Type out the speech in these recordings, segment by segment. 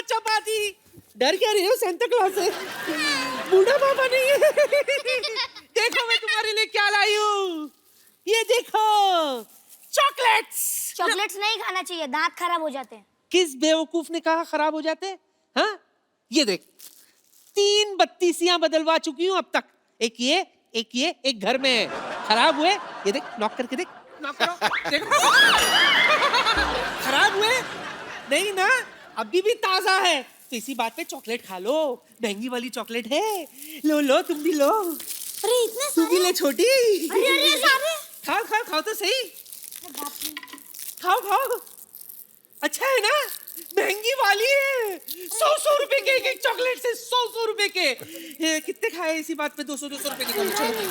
चपाती। डर क्या रही हो सांता क्लॉज से? बूढ़ा बाबा नहीं है। देखो मैं तुम्हारे लिए क्या लाई हूँ, ये देखो चॉकलेट्स। चॉकलेट्स नहीं खाना चाहिए, दांत खराब हो जाते हैं। किस बेवकूफ ने कहा खराब हो जाते? हाँ, ये देख 3 बत्तीसियां बदलवा चुकी हूँ अब तक। एक ये, एक घर में है। खराब हुए, ये देख, नॉक करके देख, नॉक करो, देखो। खराब हुए नहीं ना, अभी भी ताजा है। तो इसी बात पे चॉकलेट खा लो, महंगी वाली चॉकलेट है। लो लो, तुम भी लो। अरे इतने तू भी ले छोटी। अरे सारे खाओ खाओ खाओ तो सही, खाओ खाओ। अच्छा है ना, महंगी वाली है। 100 रुपए के एक चॉकलेट से 100 रुपए के। कितने खाए इसी बात पे? 200 रुपए निकालो। चलो।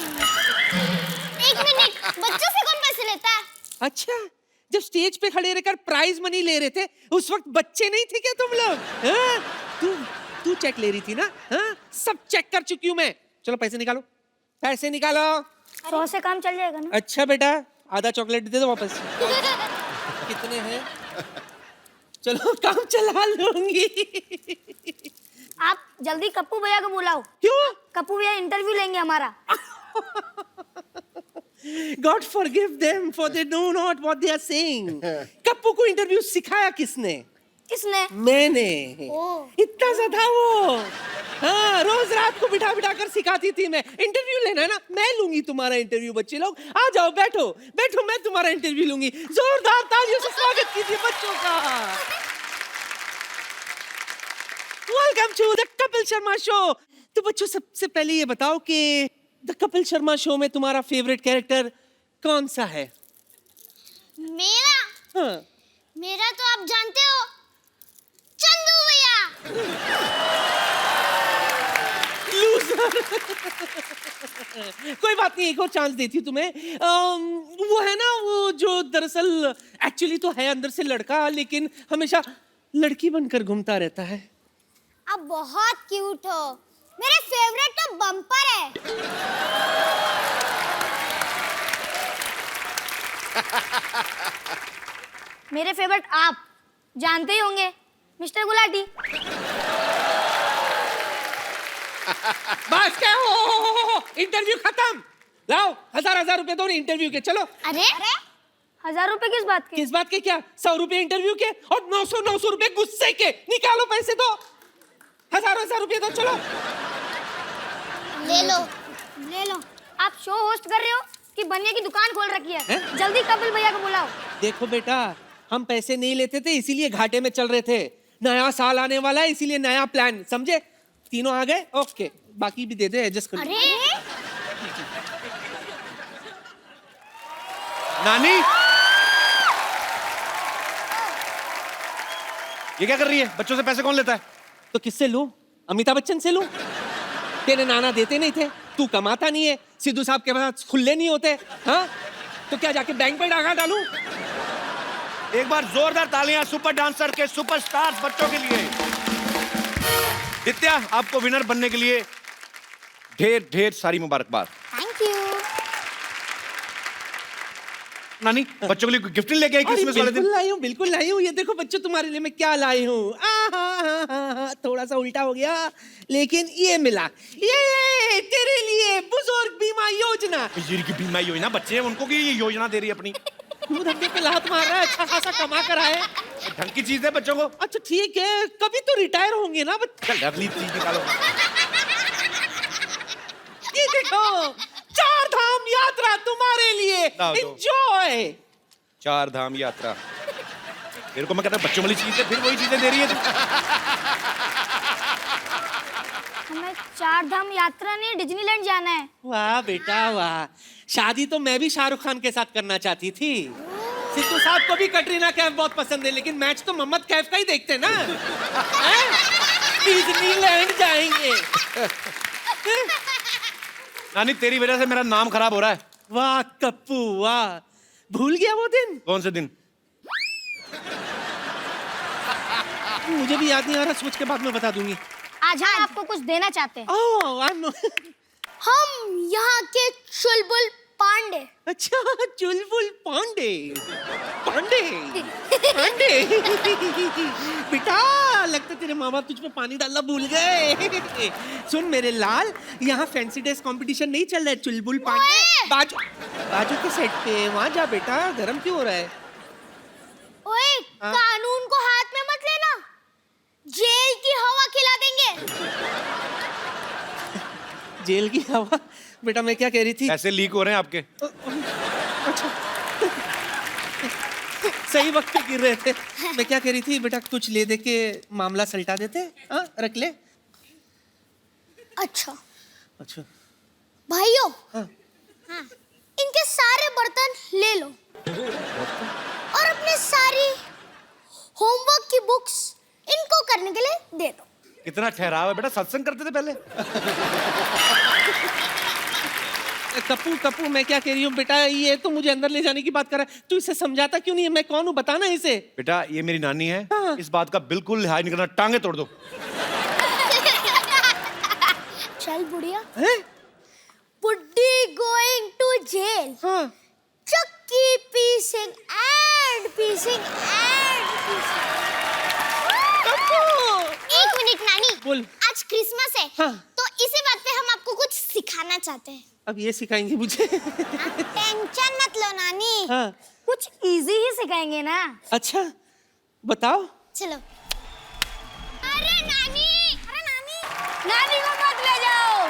एक मिनट, बच्चों से कौन पैसे लेता है? अच्छा, जब स्टेज पे खड़े रहकर प्राइज मनी ले रहे थे उस वक्त बच्चे नहीं थे क्या तुम लोग? तू चेक ले रही थी ना? हाँ, सब चेक कर चुकी हूँ मैं। चलो पैसे निकालो, पैसे निकालो। 100 से काम चल जाएगा ना? अच्छा बेटा, आधा चॉकलेट दे दो वापस। कितने हैं? चलो काम चला लूंगी। आप जल्दी कप्पू भैया को बुलाओ। क्यों? कप्पू भैया इंटरव्यू लेंगे हमारा। God forgive them for they know not what they are saying. Kappu को इंटरव्यू सिखाया किसने? किसने? मैंने। ओह। इतना सा था वो। हाँ, रोज रात को बिठा बिठा कर सिखाती थी मैं। इंटरव्यू लेना है ना, मैं लूंगी तुम्हारा इंटरव्यू। बच्चे लोग आ जाओ, बैठो बैठो, मैं तुम्हारा इंटरव्यू लूंगी। जोरदार तालियों से स्वागत कीजिए बच्चों का। Welcome to the Kapil Sharma show. तो बच्चों, सबसे पहले ये बताओ कि द कपिल शर्मा शो में तुम्हारा फेवरेट कैरेक्टर कौन सा है? मेरा? हाँ। मेरा तो आप जानते हो, चंदू भैया। कोई बात नहीं, एक और चांस देती हूँ तुम्हें। वो है ना, वो जो दरअसल एक्चुअली तो है अंदर से लड़का, लेकिन हमेशा लड़की बनकर घूमता रहता है। आप बहुत क्यूट हो। मेरे फेवरेट तो बम्पर है। मेरे फेवरेट आप जानते ही होंगे, मिस्टर गुलाटी। बस क्या हो, इंटरव्यू खत्म। लाओ 1000 रुपए दो इंटरव्यू के। चलो। अरे 1000 रुपए किस बात के? किस बात के क्या? 100 रुपए इंटरव्यू के और 900 रुपए गुस्से के। निकालो पैसे दो, 1000 रुपए दो। चलो ले लो, ले लो। आप शो होस्ट कर रहे हो कि बनिए की दुकान खोल रखी है? जल्दी कपिल भैया को बुलाओ। देखो बेटा, हम पैसे नहीं लेते थे, इसीलिए घाटे में चल रहे थे। नया साल आने वाला है, इसीलिए नया प्लान, समझे? तीनों आ गए, ओके, बाकी भी दे दे, एडजस्ट कर। अरे नानी, ये क्या कर रही है? बच्चों से पैसे कौन लेता है? तो किससे लूं? अमिताभ बच्चन से लूं? तेरे नाना देते नहीं थे, तू कमाता नहीं है, सिद्धू साहब के पास खुले नहीं होते। हाँ, तो क्या जाके बैंक पे डाका डालूं? एक बार जोरदार तालियां सुपर डांसर के सुपरस्टार्स बच्चों के लिए। दित्या, आपको विनर बनने के लिए ढेर ढेर सारी मुबारकबाद। Thank you. नानी, बच्चों के लिए गिफ्ट लेके आई क्रिसमस वाले दिन? बिल्कुल लाई हूँ। ये देखो बच्चों, तुम्हारे लिए मैं क्या लाई हूँ। थोड़ा सा उल्टा हो गया, लेकिन ये मिला। ये तेरे लिए बुजुर्ग बीमा योजना। बुजुर्ग की बीमा योजना, बच्चे हैं उनको की ये योजना दे रही है अपनी। तू धंधे पे लात मार रहा है, अच्छा खासा कमा कर आए। ढंग की चीज है बच्चों को। अच्छा ठीक है, कभी तो रिटायर होंगे ना। चल अगली चीज निकालो। ये देखो, 4 धाम यात्रा तुम्हारे लिए। एंजॉय। 4 धाम यात्रा। मेरे को मैं कहता बच्चों वाली चीज है, फिर वही चीजें दे रही है तू। हमें 4 धाम यात्रा नहीं, डिज्नीलैंड जाना है। वाह बेटा वाह, शादी तो मैं भी शाहरुख खान के साथ करना चाहती थी। सिद्धू साहब को भी कटरीना कैफ बहुत पसंद है, लेकिन मैच तो मोहम्मद कैफ का ही देखते ना। डिज्नीलैंड जाएंगे। नानी, तेरी वजह से मेरा नाम खराब हो रहा है। वाह कप्पू वाह, भूल गया वो दिन? कौन से दिन? मुझे भी याद नहीं आ रहा, सोच के बाद में बता दूंगी। आज हम आपको कुछ देना चाहते हैं। ओह, हम यहाँ के चुलबुल पांडे। अच्छा, चुलबुल पांडे। पांडे पांडे बेटा, लगता तेरे माँ बाप तुझ पे पानी डालना भूल गए। सुन मेरे लाल, यहाँ फैंसी ड्रेस कंपटीशन नहीं चल रहा है। चुलबुल पांडे बाजू के सेट पे वहाँ जा बेटा, गरम क्यों हो रहा है? ओए, कानून को हाथ में मत लेना, जेल की हवा खिला देंगे। जेल की हवा? बेटा मैं क्या कह रही थी? ऐसे लीक हो रहे हैं आपके। अच्छा, सही वक्त पे गिर रहे थे। मैं क्या कह रही थी बेटा, कुछ ले दे के मामला सलटा देते। हाँ, रख ले। अच्छा अच्छा भाइयों, हाँ। हाँ, इनके सारे बर्तन ले लो और अपने सारी होमवर्क की बुक्स इनको करने के लिए दे दो। कितना ठहराव है बेटा, सत्संग करते थे पहले। कप्पू कप्पू, मैं क्या कह रही हूँ बेटा, ये तो मुझे अंदर ले जाने की बात कर रहा है। तू इसे समझाता क्यों नहीं है? मैं कौन हूँ बताना इसे। बेटा ये मेरी नानी है, हाँ। इस बात का बिल्कुल लिहाज नहीं करना, टांगे तोड़ दो। चल बुढ़िया, हैं? बुड्ढी गोइंग टू जेल, हाँ। चक्की पीसिंग एंड पीसिंग एंड पीसिंग। एक मिनट नानी, बोल। आज क्रिसमस है, हाँ। तो इसी बात पे हम आपको कुछ सिखाना चाहते हैं। अब ये सिखाएंगे मुझे? टेंशन मत लो नानी, हाँ। कुछ इजी ही सिखाएंगे ना। अच्छा बताओ। चलो। अरे नानी, नानी को मत ले जाओ।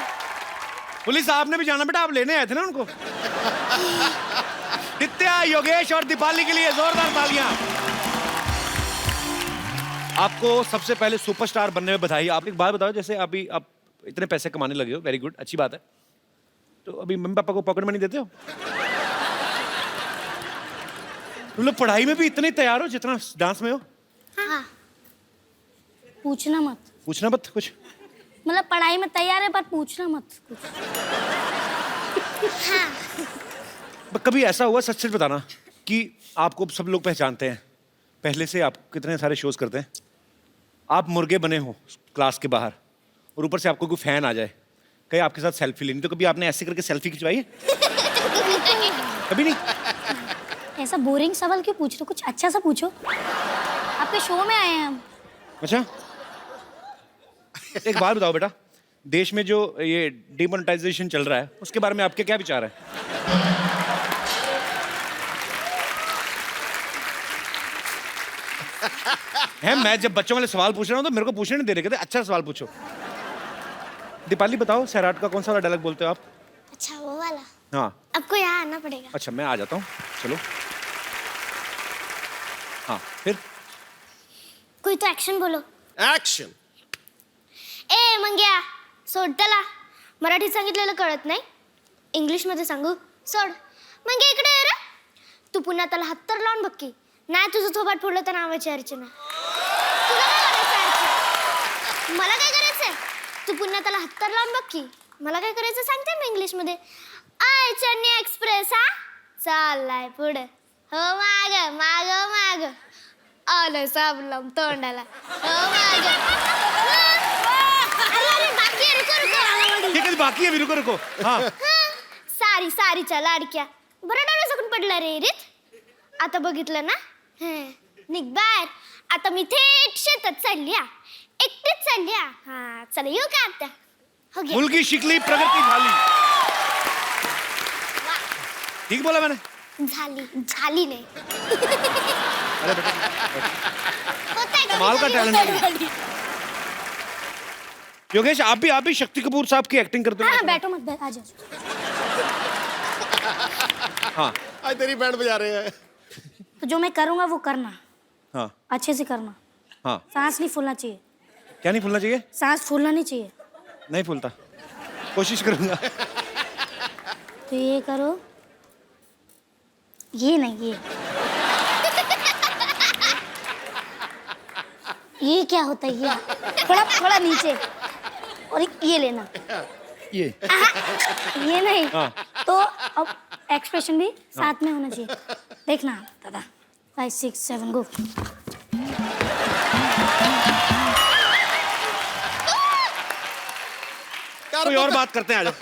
पुलिस आपने भी जाना बेटा, आप लेने आए थे ना उनको। नित्या, योगेश और दीपाली के लिए जोरदार तालियां। आपको सबसे पहले सुपरस्टार बनने में बधाई। आप एक बात बताओ, जैसे अभी आप इतने पैसे कमाने लगे हो, वेरी गुड, अच्छी बात है, तो अभी मम्मी पापा को पॉकेट मनी देते हो? तुम लोग पढ़ाई में भी इतने तैयार हो जितना डांस में हो? हाँ। पूछना मत। पूछना मत कुछ? मतलब पढ़ाई में तैयार है पर पूछना मत कुछ। हाँ। कभी ऐसा हुआ, सच सच बताना, कि आपको सब लोग पहचानते हैं, पहले से आप कितने सारे शोज करते हैं, आप मुर्गे बने हो क्लास के बाहर और ऊपर से आपको कोई फैन आ जाए, कहीं आपके साथ सेल्फी लेनी, तो कभी आपने ऐसे करके सेल्फी खिंचवाई है? कभी नहीं? ऐसा बोरिंग सवाल क्यों पूछ रहे हो? कुछ अच्छा सा पूछो, आपके शो में आए हैं हम। अच्छा, एक बात बताओ बेटा, देश में जो ये डिमोनेटाइजेशन चल रहा है उसके बारे में आपके क्या विचार है? मैं जब बच्चों वाले सवाल पूछ रहा हूँ तो मेरे को पूछने नहीं दे रहे, कहते अच्छा सवाल पूछो। दीपाली बताओ, सैराट का कौन सा वाला डायलॉग बोलते हो आप? अच्छा वो वाला? हाँ। आपको यहाँ आना पड़ेगा। अच्छा मैं आ जाता हूँ, चलो। हाँ फिर? कोई तो एक्शन बोलो। ऍक्शन. ए मंग्या, सोड त्याला. मराठीत सांगितलेलं कळत नाही, इंग्लिश मध्ये सांगू? सोड. मंग्या इकडे ये रे. तू पुन्हा त्याला हत्तर लावून बघ की, नाही तुझं थोबाड फोडलं तर नावाची अर्चना. तुला काय करायचं अर्चना? मला काय करायचंय? तू पुन्हा त्याला हत्तर लावून बघ की, मला काय करायचं सांगते मी इंग्लिश मध्ये. आय चेन्नई एक्सप्रेस हा चाललाय पुढे, हो माग माग माग, आलं साबलम तोंडाला, हो माग. अरे बाकी आहे, रुको रुको. ये कधी बाकी आहे, रुको रुको. हाँ. सारी सारीच्या लाडक्या, बरं डोळे सकून पडला रे रीत. आता बघितलं ना, निघ बाहेर. आता मी थेट शेतात चालली, एकटीच चालली. हा चला येऊ का आता? हो गया. मुलगी शिकली, प्रगती झाली. ठीक बोला मैंने? झाली झाली नाही. अरे बेटा, होतंय कमाल का कधी-कधी talent है. होतंय. योगेश आप भी शक्ति कपूर साहब की एक्टिंग करते हो? हाँ बैठो मत, आ जाओ. हाँ. आज तेरी बैंड बजा रहे हैं. तो जो मैं करूँगा वो करना, हाँ. अच्छे से करना. हाँ. सांस नहीं फूलना चाहिए. क्या नहीं फूलना चाहिए? सांस फूलना नहीं चाहिए. नहीं फूलता, कोशिश करूंगा. तो ये करो, ये नहीं, ये क्या होता है? ये थोड़ा थोड़ा नीचे, और ये लेना. ये ये नहीं. हाँ. तो अब एक्सप्रेशन भी साथ में होना चाहिए. देखना दादा. 5 6 7 गो. कोई और बात करते हैं, आ जाओ.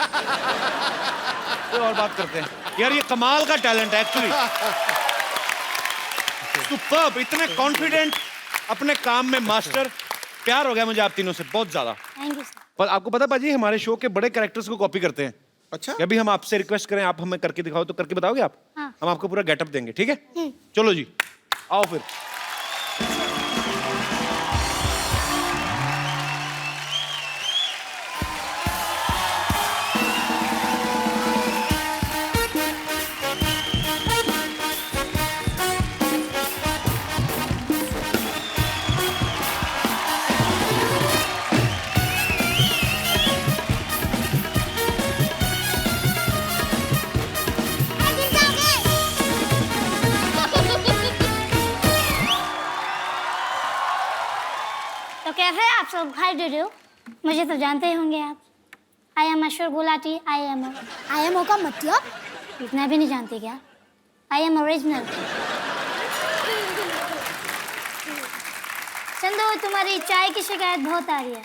कोई और बात करते हैं. यार ये कमाल का टैलेंट है एक्चुअली। सुपर्ब, इतने कॉन्फिडेंट, अपने काम में मास्टर। प्यार हो गया मुझे आप तीनों से बहुत ज्यादा। Thank you sir. पर आपको पता पाजी हमारे शो के बड़े कैरेक्टर्स को कॉपी करते हैं। अच्छा, अभी हम आपसे रिक्वेस्ट करें आप हमें करके दिखाओ तो करके बताओगे आप? हाँ। हम आपको पूरा गेटअप देंगे, ठीक है? चलो जी आओ फिर। तो कैसे हैं आप सब? हाय डू डू, मुझे तो जानते ही होंगे आप। I am assure Gulati, I am का मतलब इतना भी नहीं जानते क्या? I am original. चंदू, तुम्हारी चाय की शिकायत बहुत आ रही है,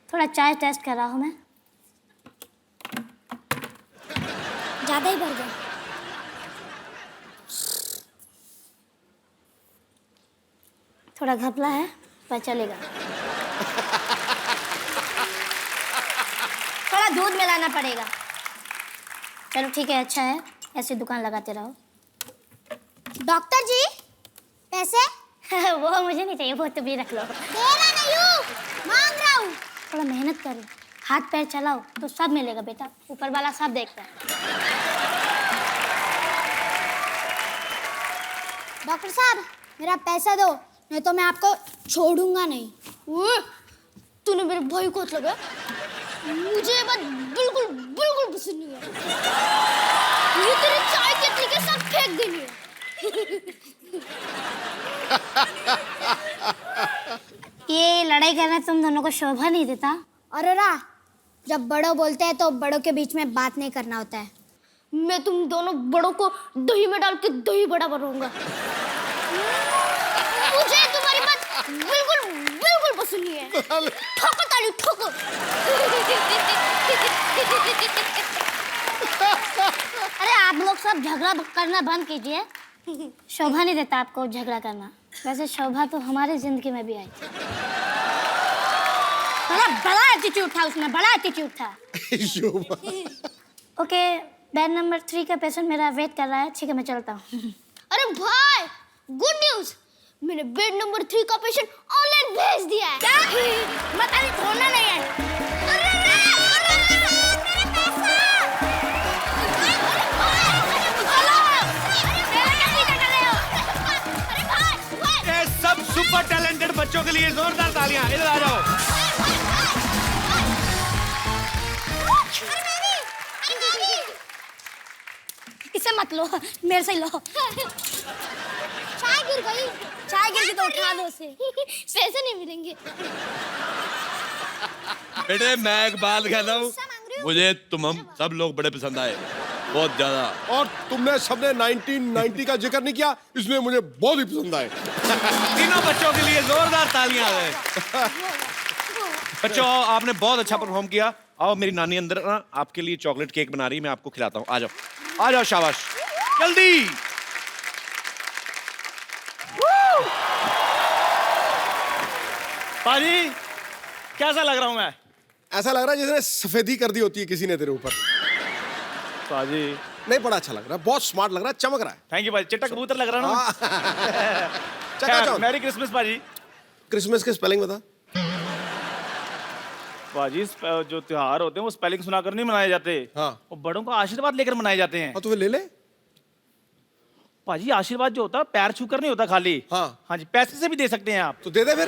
थोड़ा चाय टेस्ट कर रहा हूँ मैं। ज्यादा ही भर गया। थोड़ा घपला है पर चलेगा। थोड़ा दूध मिलाना पड़ेगा। चलो ठीक है, अच्छा है, ऐसे दुकान लगाते रहो। डॉक्टर जी पैसे? वो मुझे नहीं चाहिए, वो तुम्हें रख लो। दे रहा नहीं हूँ, मांग रहा हूँ। थोड़ा मेहनत करो, हाथ पैर चलाओ तो सब मिलेगा बेटा, ऊपर वाला सब देखता है। डॉक्टर साहब मेरा पैसा दो, नहीं तो मैं आपको छोड़ूंगा नहीं। तूने मेरे भाई को लगा, मुझे ये बात बिल्कुल बिल्कुल पसंद नहीं है। ये तेरी चाय केतली के सब फेंक देनी है। ये लड़ाई करना तुम दोनों को शोभा नहीं देता। अरे रा, जब बड़ों बोलते हैं तो बड़ों के बीच में बात नहीं करना होता है। मैं तुम दोनों बड़ों को दही में डाल के दही बड़ा बनाऊंगा। मुझे तुम्हारी बात बिल्कुल बिल्कुल पसंद नहीं है। ठोको ताली ठोको। अरे आप लोग सब झगड़ा करना बंद कीजिए, शोभा नहीं देता आपको झगड़ा करना। वैसे शोभा तो हमारी जिंदगी में भी आई थी। बड़ा एटीट्यूड था उसमें, बड़ा एटीट्यूड था। ओके, बेड नंबर 3 का पेशेंट मेरा वेट कर रहा है, ठीक है मैं चलता हूँ। अरे भाई, गुड न्यूज़, मैंने बेड नंबर 3 का पेशेंट ऑनलाइन भेज दिया है। क्या? मत अभी छोड़ना नहीं है। ये सब सुपर टैलेंटेड बच्चों के लिए जोरदार तालियां। इधर आ जाओ। इसे मत लो, मेरे से लो। चाय गिर गई। चाय गिर तो उठा लो उसे। पैसे नहीं मिलेंगे। बेटे मैं एक बात कहता हूँ, मुझे तुम हम सब लोग बड़े पसंद आए, बहुत ज्यादा। और तुमने सबने 1990 का जिक्र नहीं किया, इसमें मुझे बहुत ही पसंद आए। तीनों बच्चों के लिए जोरदार तालियां। बच्चों आपने बहुत अच्छा परफॉर्म किया। आओ, मेरी नानी अंदर ना आपके लिए चॉकलेट केक बना रही है, मैं आपको खिलाता हूँ। आ जाओ आ जाओ, शाबाश, जल्दी। पाजी कैसा लग रहा हूँ मैं? ऐसा लग रहा है जैसे सफेदी कर दी होती है किसी ने तेरे ऊपर। पाजी नहीं, बड़ा अच्छा लग रहा है, बहुत स्मार्ट लग रहा है, चमक रहा है। थैंक यू पाजी, चिट्टा कबूतर लग रहा है ना। चकाचौंध। मैरी क्रिसमस पाजी। क्रिसमस के स्पेलिंग बता। पाजी जो त्योहार होते हैं वो स्पेलिंग सुनाकर नहीं मनाए जाते, हाँ। वो बड़ों का आशीर्वाद लेकर मनाए जाते हैं। हाँ तो फिर ले ले। पाजी आशीर्वाद जो होता है पैर छूकर नहीं होता खाली। हाँ। हाँ जी, पैसे से भी दे सकते हैं आप। तो दे दे फिर,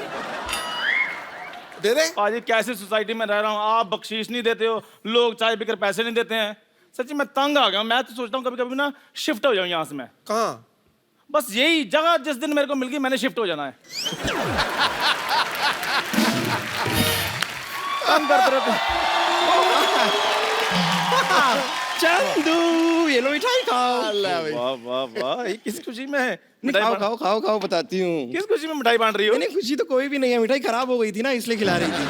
दे दे। पाजी कैसे सोसाइटी में रह रहा हूँ, आप बख्शीश नहीं देते हो, लोग चाय पीकर पैसे नहीं देते हैं। सच्ची मैं तंग आ गया हूँ। मैं तो सोचता हूँ कभी कभी ना शिफ्ट हो जाऊँ यहाँ से मैं। कहाँ? बस यही जगह जिस दिन मेरे को मिल गई मैंने शिफ्ट हो जाना है। काम करते रहते। चंदू ये लो मिठाई खाओ। अल्लाह भाई। वाह वाह वाह, ये किस खुशी में है? नहीं, मिठाई खाओ बांट- खाओ खाओ खाओ, बताती हूँ। किस खुशी में मिठाई बांट रही हो? नहीं खुशी तो कोई भी नहीं है, मिठाई खराब हो गई थी ना इसलिए खिला रही थी।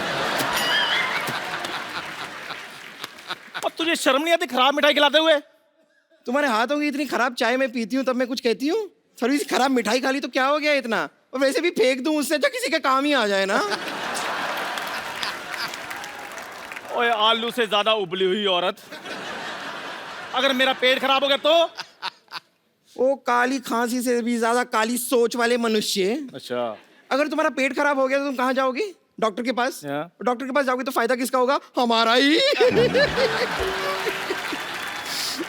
और तुझे शर्म नहीं आती खराब मिठाई खिलाते हुए? तुम्हारे हाथों की इतनी खराब चाय मैं पीती हूँ तब मैं कुछ कहती हूँ? थोड़ी सी खराब मिठाई खा ली तो क्या हो गया इतना? और वैसे भी फेंक दूं उससे, अच्छा किसी के काम ही आ जाए ना। ओए आलू से ज्यादा उबली हुई औरत, अगर मेरा पेट खराब हो गया तो? वो काली खांसी से भी ज्यादा काली सोच वाले मनुष्य, अच्छा, अगर तुम्हारा पेट खराब हो गया तो तुम कहाँ जाओगे? डॉक्टर के पास। Yeah. डॉक्टर के पास जाओगे तो फायदा किसका होगा? हमारा ही।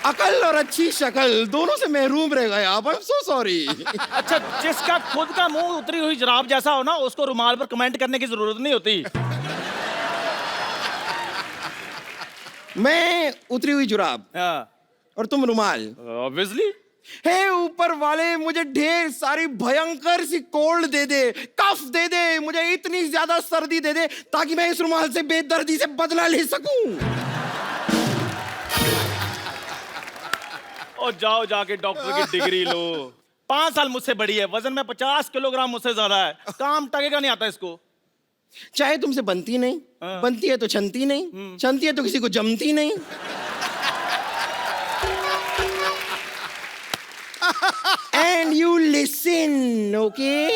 अकल और अच्छी शक्ल दोनों से महरूम रह गए आप। I am so sorry. अच्छा, जिसका खुद का मुंह उतरी हुई जराब जैसा हो ना, उसको रुमाल पर कमेंट करने की जरूरत नहीं होती। मैं उतरी हुई जुराब और तुम रुमाल। ऑब्वियसली। हे ऊपर वाले, मुझे ढेर सारी भयंकर सी कोल्ड दे दे, कफ दे दे, मुझे इतनी ज्यादा सर्दी दे दे ताकि मैं इस रुमाल से बेदर्दी से बदला ले सकूं। और जाओ जाके डॉक्टर की डिग्री लो। 5 साल मुझसे बड़ी है, वजन में 50 किलोग्राम मुझसे ज्यादा है, काम टकेगा नहीं आता इसको। चाहे तुमसे बनती नहीं, बनती है तो छनती नहीं, छनती है तो किसी को जमती नहीं। And you listen, okay?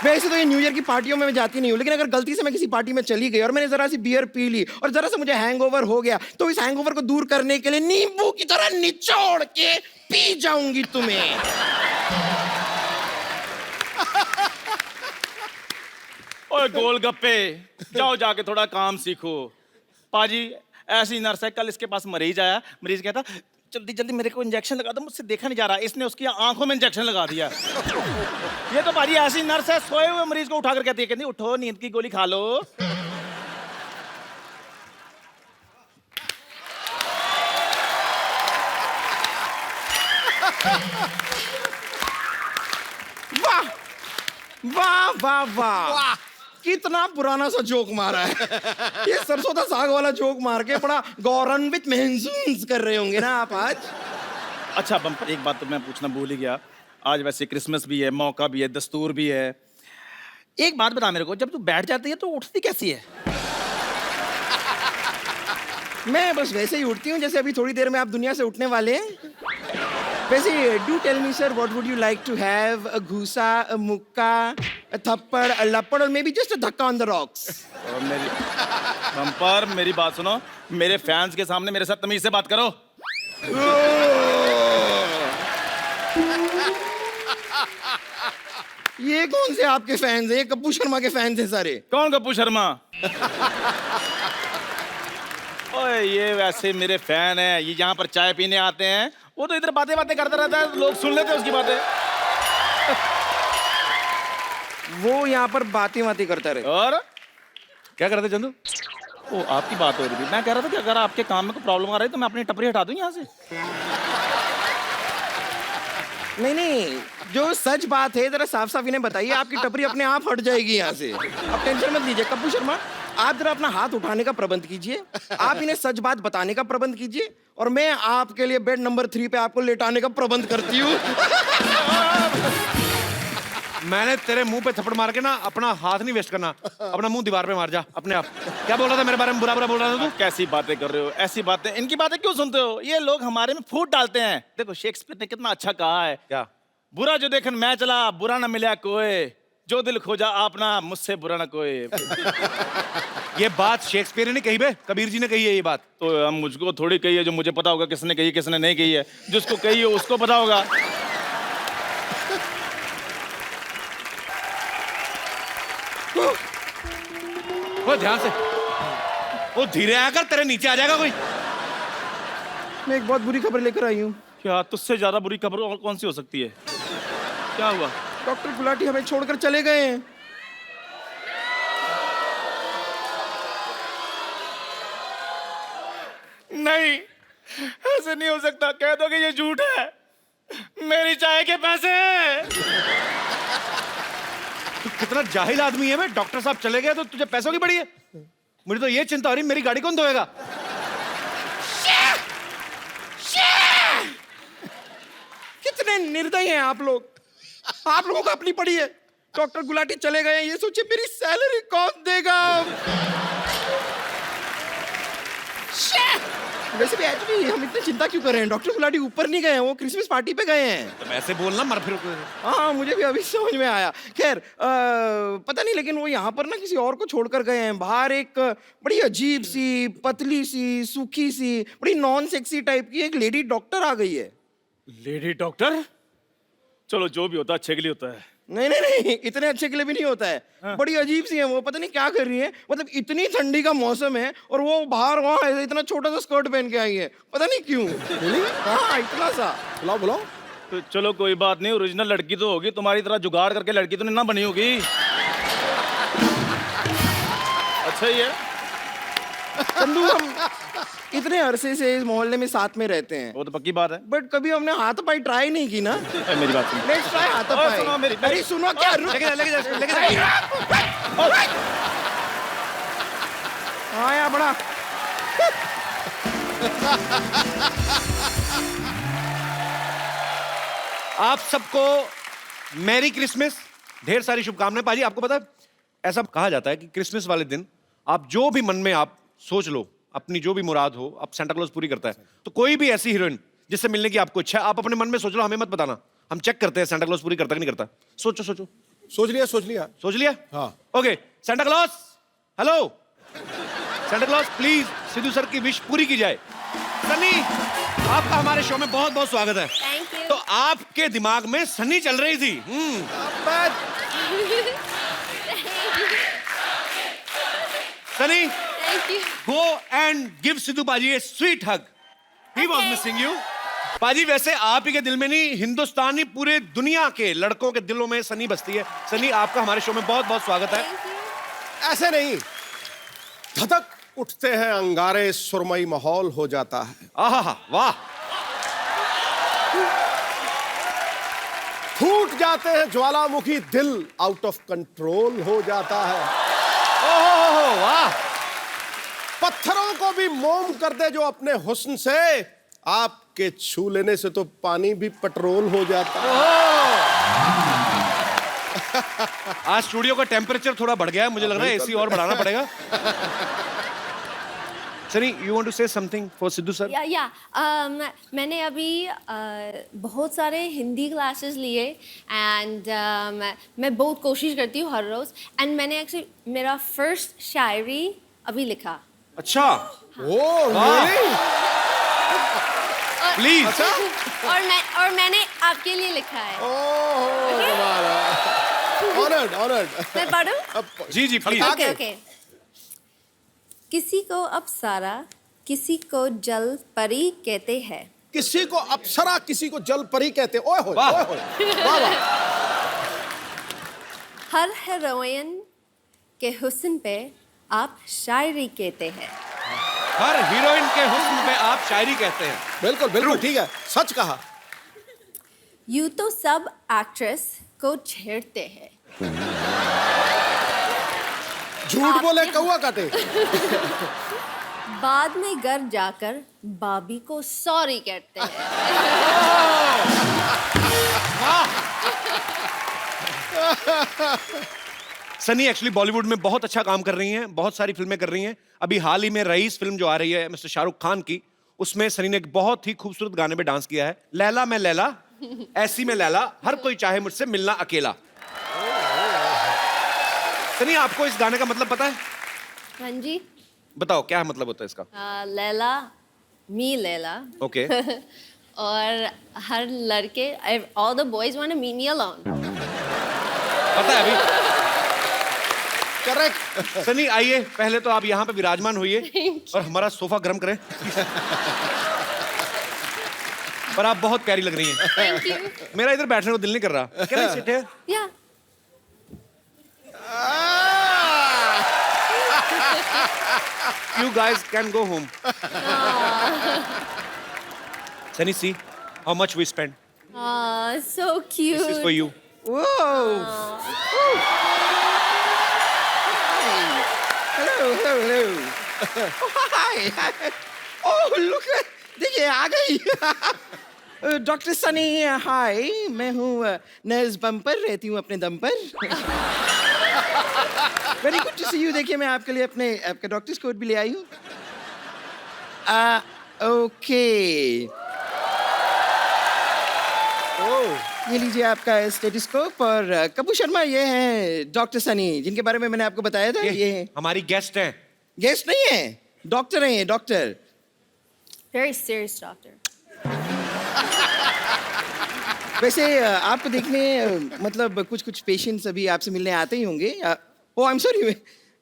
वैसे तो ये न्यू ईयर की पार्टियों में मैं जाती नहीं हूँ, लेकिन अगर गलती से मैं किसी पार्टी में चली गई और मैंने जरा सी बियर पी ली और जरा सा मुझे हैंगओवर हो गया, तो इस हैंगओवर को दूर करने के लिए नींबू की तरह निचोड़ के पी जाऊंगी तुम्हें। ओए गोलगप्पे, जाओ जाके थोड़ा काम सीखो। पाजी ऐसी नर्स है, कल इसके पास मरीज आया, मरीज कहता जल्दी जल्दी मेरे को इंजेक्शन लगा दो, मुझसे देखा नहीं जा रहा। इसने उसकी आंखों में इंजेक्शन लगा दिया। ये तो भारी ऐसी नर्स है, सोए हुए मरीज को उठाकर कहती है, कहती उठो नींद की गोली खा लो। वाह वाह वाह वाह, कितना पुराना सा जोक मारा है। ये सरसों का साग वाला जोक मार के बड़ा गौरवान्वित महसूस कर रहे होंगे ना आप आज। अच्छा बम्पर, एक बात तो मैं पूछना भूल ही गया। आज वैसे क्रिसमस भी है, मौका भी है, दस्तूर भी है। एक बात बता मेरे को, जब तू बैठ जाती है तो उठती कैसी है? मैं बस वैसे ही उठती हूँ जैसे अभी थोड़ी देर में आप दुनिया से उठने वाले हैं। वैसे do tell me sir, what would you like to have? A घूसा, अ मुक्का, अ थप्पड़, अ लपड़, और मे बी जस्ट अ धक्का ऑन द रॉक्स। और मेरी बम्पर, मेरी बात सुनो, मेरे फैंस के सामने मेरे साथ तमीज से बात करो। ये कौन से आपके फैंस हैं? ये कप्पू शर्मा के फैंस हैं सारे। कौन कप्पू शर्मा? ओए ये वैसे मेरे फैन है, ये यहाँ पर चाय पीने आते हैं, वो तो इधर बातें बातें करता रहता है, लोग सुन लेते हैं उसकी बातें। वो यहाँ पर बातें करता रहे। और क्या करते चंदू? ओ आपकी बात हो रही थी, मैं कह रहा था कि अगर आपके काम में कोई प्रॉब्लम आ रही है तो मैं अपनी टपरी हटा दूं यहाँ से। नहीं, जो सच बात है जरा साफ साफ इन्हें बताइए। आपकी टपरी अपने आप हट जाएगी यहाँ से, आप टेंशन मत लीजिए। कप्पू शर्मा, आप जरा अपना हाथ उठाने का प्रबंध कीजिए, आप इन्हें सच बात बताने का प्रबंध कीजिए, और मैं आपके लिए बेड नंबर 3 पे आपको लेटाने का प्रबंध करती हूँ। मैंने तेरे मुंह पे थप्पड़ मार के ना अपना हाथ नहीं वेस्ट करना, अपना मुंह दीवार पे मार जा अपने आप। क्या बोल रहा था मेरे बारे में? बुरा बुरा बोल रहा था तू? कैसी बातें कर रहे हो? ऐसी बातें, इनकी बातें क्यों सुनते हो? ये लोग हमारे में फूट डालते हैं। देखो शेक्सपियर ने कितना अच्छा कहा है, क्या? बुरा जो देखन मैं चला, बुरा ना मिला कोई, जो दिल खोजा आपना, मुझसे बुरा ना कोई। ये बात शेक्सपियर ने कही बे? कबीर जी ने कही है ये बात? तो हम मुझको थोड़ी कही है, जो मुझे पता होगा किसने कही किसने नहीं कही है। जिसको कही है उसको पता होगा। वो ध्यान से, वो धीरे आकर तेरे नीचे आ जाएगा कोई। मैं एक बहुत बुरी खबर लेकर आई हूँ। क्या तुझसे ज्यादा बुरी खबर और कौन सी हो सकती है? क्या हुआ? डॉक्टर गुलाटी हमें छोड़कर चले गए हैं। नहीं, ऐसे नहीं हो सकता। कह दो कि ये झूठ है। मेरी चाय के पैसे। तू कितना जाहिल आदमी है। मैं डॉक्टर साहब चले गए तो तुझे पैसों की पड़ी है? मुझे तो ये चिंता हो रही, मेरी गाड़ी कौन धोएगा? कितने निर्दयी हैं आप लोग। आप लोगों को अपनी पड़ी है। डॉक्टर गुलाटी चले गए हैं, ये सोचिए मेरी सैलरी कौन देगा? वैसे भी एक्चुअली हम इतनी चिंता क्यों कर रहे हैं? डॉक्टर गुलाटी ऊपर नहीं गए हैं, वो क्रिसमस पार्टी पे गए हैं। तो ऐसे बोलना मर फिर। हाँ, मुझे भी अभी समझ में आया। खैर पता नहीं, लेकिन वो यहाँ पर ना किसी और को छोड़कर गए हैं। बाहर एक बड़ी अजीब सी, पतली सी, सूखी सी, बड़ी नॉन सेक्सी टाइप की एक लेडी डॉक्टर आ गई है। Lady doctor? चलो जो भी होता है अच्छे के लिए होता है। नहीं नहीं नहीं, इतने अच्छे के लिए भी नहीं होता है। हाँ। बड़ी अजीब सी है वो, पता नहीं क्या कर रही है। मतलब इतनी ठंडी का मौसम है और वो बाहर वहाँ इतना छोटा सा स्कर्ट पहन के आई है, पता नहीं क्यों। हाँ, इतना सा। बुलाओ बुलाओ। तो चलो कोई बात नहीं, ओरिजिनल लड़की तो होगी, तुम्हारी तरह जुगाड़ करके लड़की तो नहीं ना बनी होगी। अच्छा ही है। चंदू, हम इतने अरसे से इस मोहल्ले में साथ में रहते हैं, वो तो पक्की बात है। बट कभी हमने हाथापाई ट्राई नहीं की ना। मेरी बात सुनो। लेट्स ट्राई हाथापाई। सुनो मेरी- अरे सुनो क्या, रुक। लेके जा। हाँ यार, बड़ा आप सबको मैरी क्रिसमस, ढेर सारी शुभकामनाएं। पाजी, आपको पता है ऐसा कहा जाता है कि क्रिसमस वाले दिन आप जो भी मन में आप सोच लो, अपनी जो भी मुराद हो, आप सेंटा क्लॉज पूरी करता है। तो कोई भी ऐसी हीरोइन जिससे मिलने की आपको इच्छा है, आप अपने मन में सोच लो, हमें मत बताना, हम चेक करते हैं सेंटा क्लॉज पूरी करता कि नहीं करता। सोचो सोचो। सोच लिया सोच लिया। सोच लिया? हाँ। Okay, Santa Claus, hello Santa Claus, please Sidhu sir की विश पूरी की जाए। सनी, आपका हमारे शो में बहुत बहुत स्वागत है। Thank you. तो आपके दिमाग में सनी चल रही थी। Sunny, thank you. go and give Sidhu paaji a sweet hug. He was missing you. पाजी, वैसे आप ही के दिल में नहीं, हिंदुस्तानी पूरे दुनिया के लड़कों के दिलों में सनी बसती है। सनी, आपका हमारे शो में बहुत बहुत स्वागत है। ऐसे नहीं, धधक उठते हैं अंगारे, सुरमई माहौल हो जाता है। आहा, वाह। फूट जाते हैं ज्वालामुखी, दिल आउट ऑफ कंट्रोल हो जाता है। ओह वाह। पत्थरों को भी मोम कर दे जो अपने हुस्न से, आपके छू लेने से तो पानी भी पेट्रोल हो जाता है। आज स्टूडियो का टेम्परेचर थोड़ा बढ़ गया है, मुझे लग रहा है एसी और बढ़ाना पड़ेगा। Sunny, you want to say something for Sidhu sir? मैंने अभी बहुत सारे हिंदी क्लासेस लिए एंड मैं बहुत कोशिश करती हूँ हर रोज़, एंड मैंने एक्चुअली मेरा फर्स्ट शायरी अभी लिखा। अच्छा, ओह really? प्लीज। और मैंने आपके लिए लिखा है। ओह कमाल है। Honored, honored। मैं पढ़ूं? जी जी प्लीज। Okay okay. किसी को अप्सरा, किसी को जल परी कहते हैं। किसी को अप्सरा, किसी को जल परी कहते। ओए होए, वाह। ओए होए, वाह वाह। हर हीरोइन के हुस्न पे आप शायरी कहते हैं। हर हीरोइन के हुस्न पे आप शायरी कहते हैं। बिल्कुल बिल्कुल ठीक है, सच कहा। यूं तो सब एक्ट्रेस को छेड़ते हैं। झूठ बोले कौवा काटे। बाद में घर जाकर बाबी को सॉरी कहते हैं। सनी एक्चुअली बॉलीवुड में बहुत अच्छा काम कर रही हैं, बहुत सारी फिल्में कर रही हैं। अभी हाल ही में रईस फिल्म जो आ रही है मिस्टर शाहरुख खान की, उसमें सनी ने एक बहुत ही खूबसूरत गाने पे डांस किया है। लैला मैं लैला, ऐसी में लैला, हर कोई चाहे मुझसे मिलना अकेला। सनी, आपको इस गाने का मतलब पता है? हाँ जी। बताओ क्या मतलब होता है इसका? लैला मी लैला। ओके। और हर लड़के, all the boys want to meet me alone. पता है अभी? करेक्ट। सनी, आइए पहले तो आप यहाँ पे विराजमान होइए और हमारा सोफा गर्म करें। पर आप बहुत प्यारी लग रही हैं। Thank you. मेरा इधर बैठने को दिल नहीं कर रहा। Can I sit here? या You guys can go home. Sunny, see how much we spent. so cute. This is for you. Whoa! Hello, hello, hello. Oh, hi. Oh, look at, देखिए आ गई। डॉक्टर सनी, हाय, मैं हूँ nurse bumper, रहती हूँ अपने दम पर। Very good to see you. देखिए मैं आपके लिए अपने आपके डॉक्टर्स कोट भी ले आई हूँ। ओके, ये लीजिए आपका स्टेथोस्कोप। और कपूर शर्मा, ये हैं डॉक्टर सनी, जिनके बारे में मैंने आपको बताया था। ये हैं हमारी गेस्ट हैं। गेस्ट नहीं है, डॉक्टर हैं ये, डॉक्टर। Very serious doctor. वैसे आपको देखने मतलब कुछ पेशेंट्स अभी आपसे मिलने आते ही होंगे। ओ आई एम सॉरी,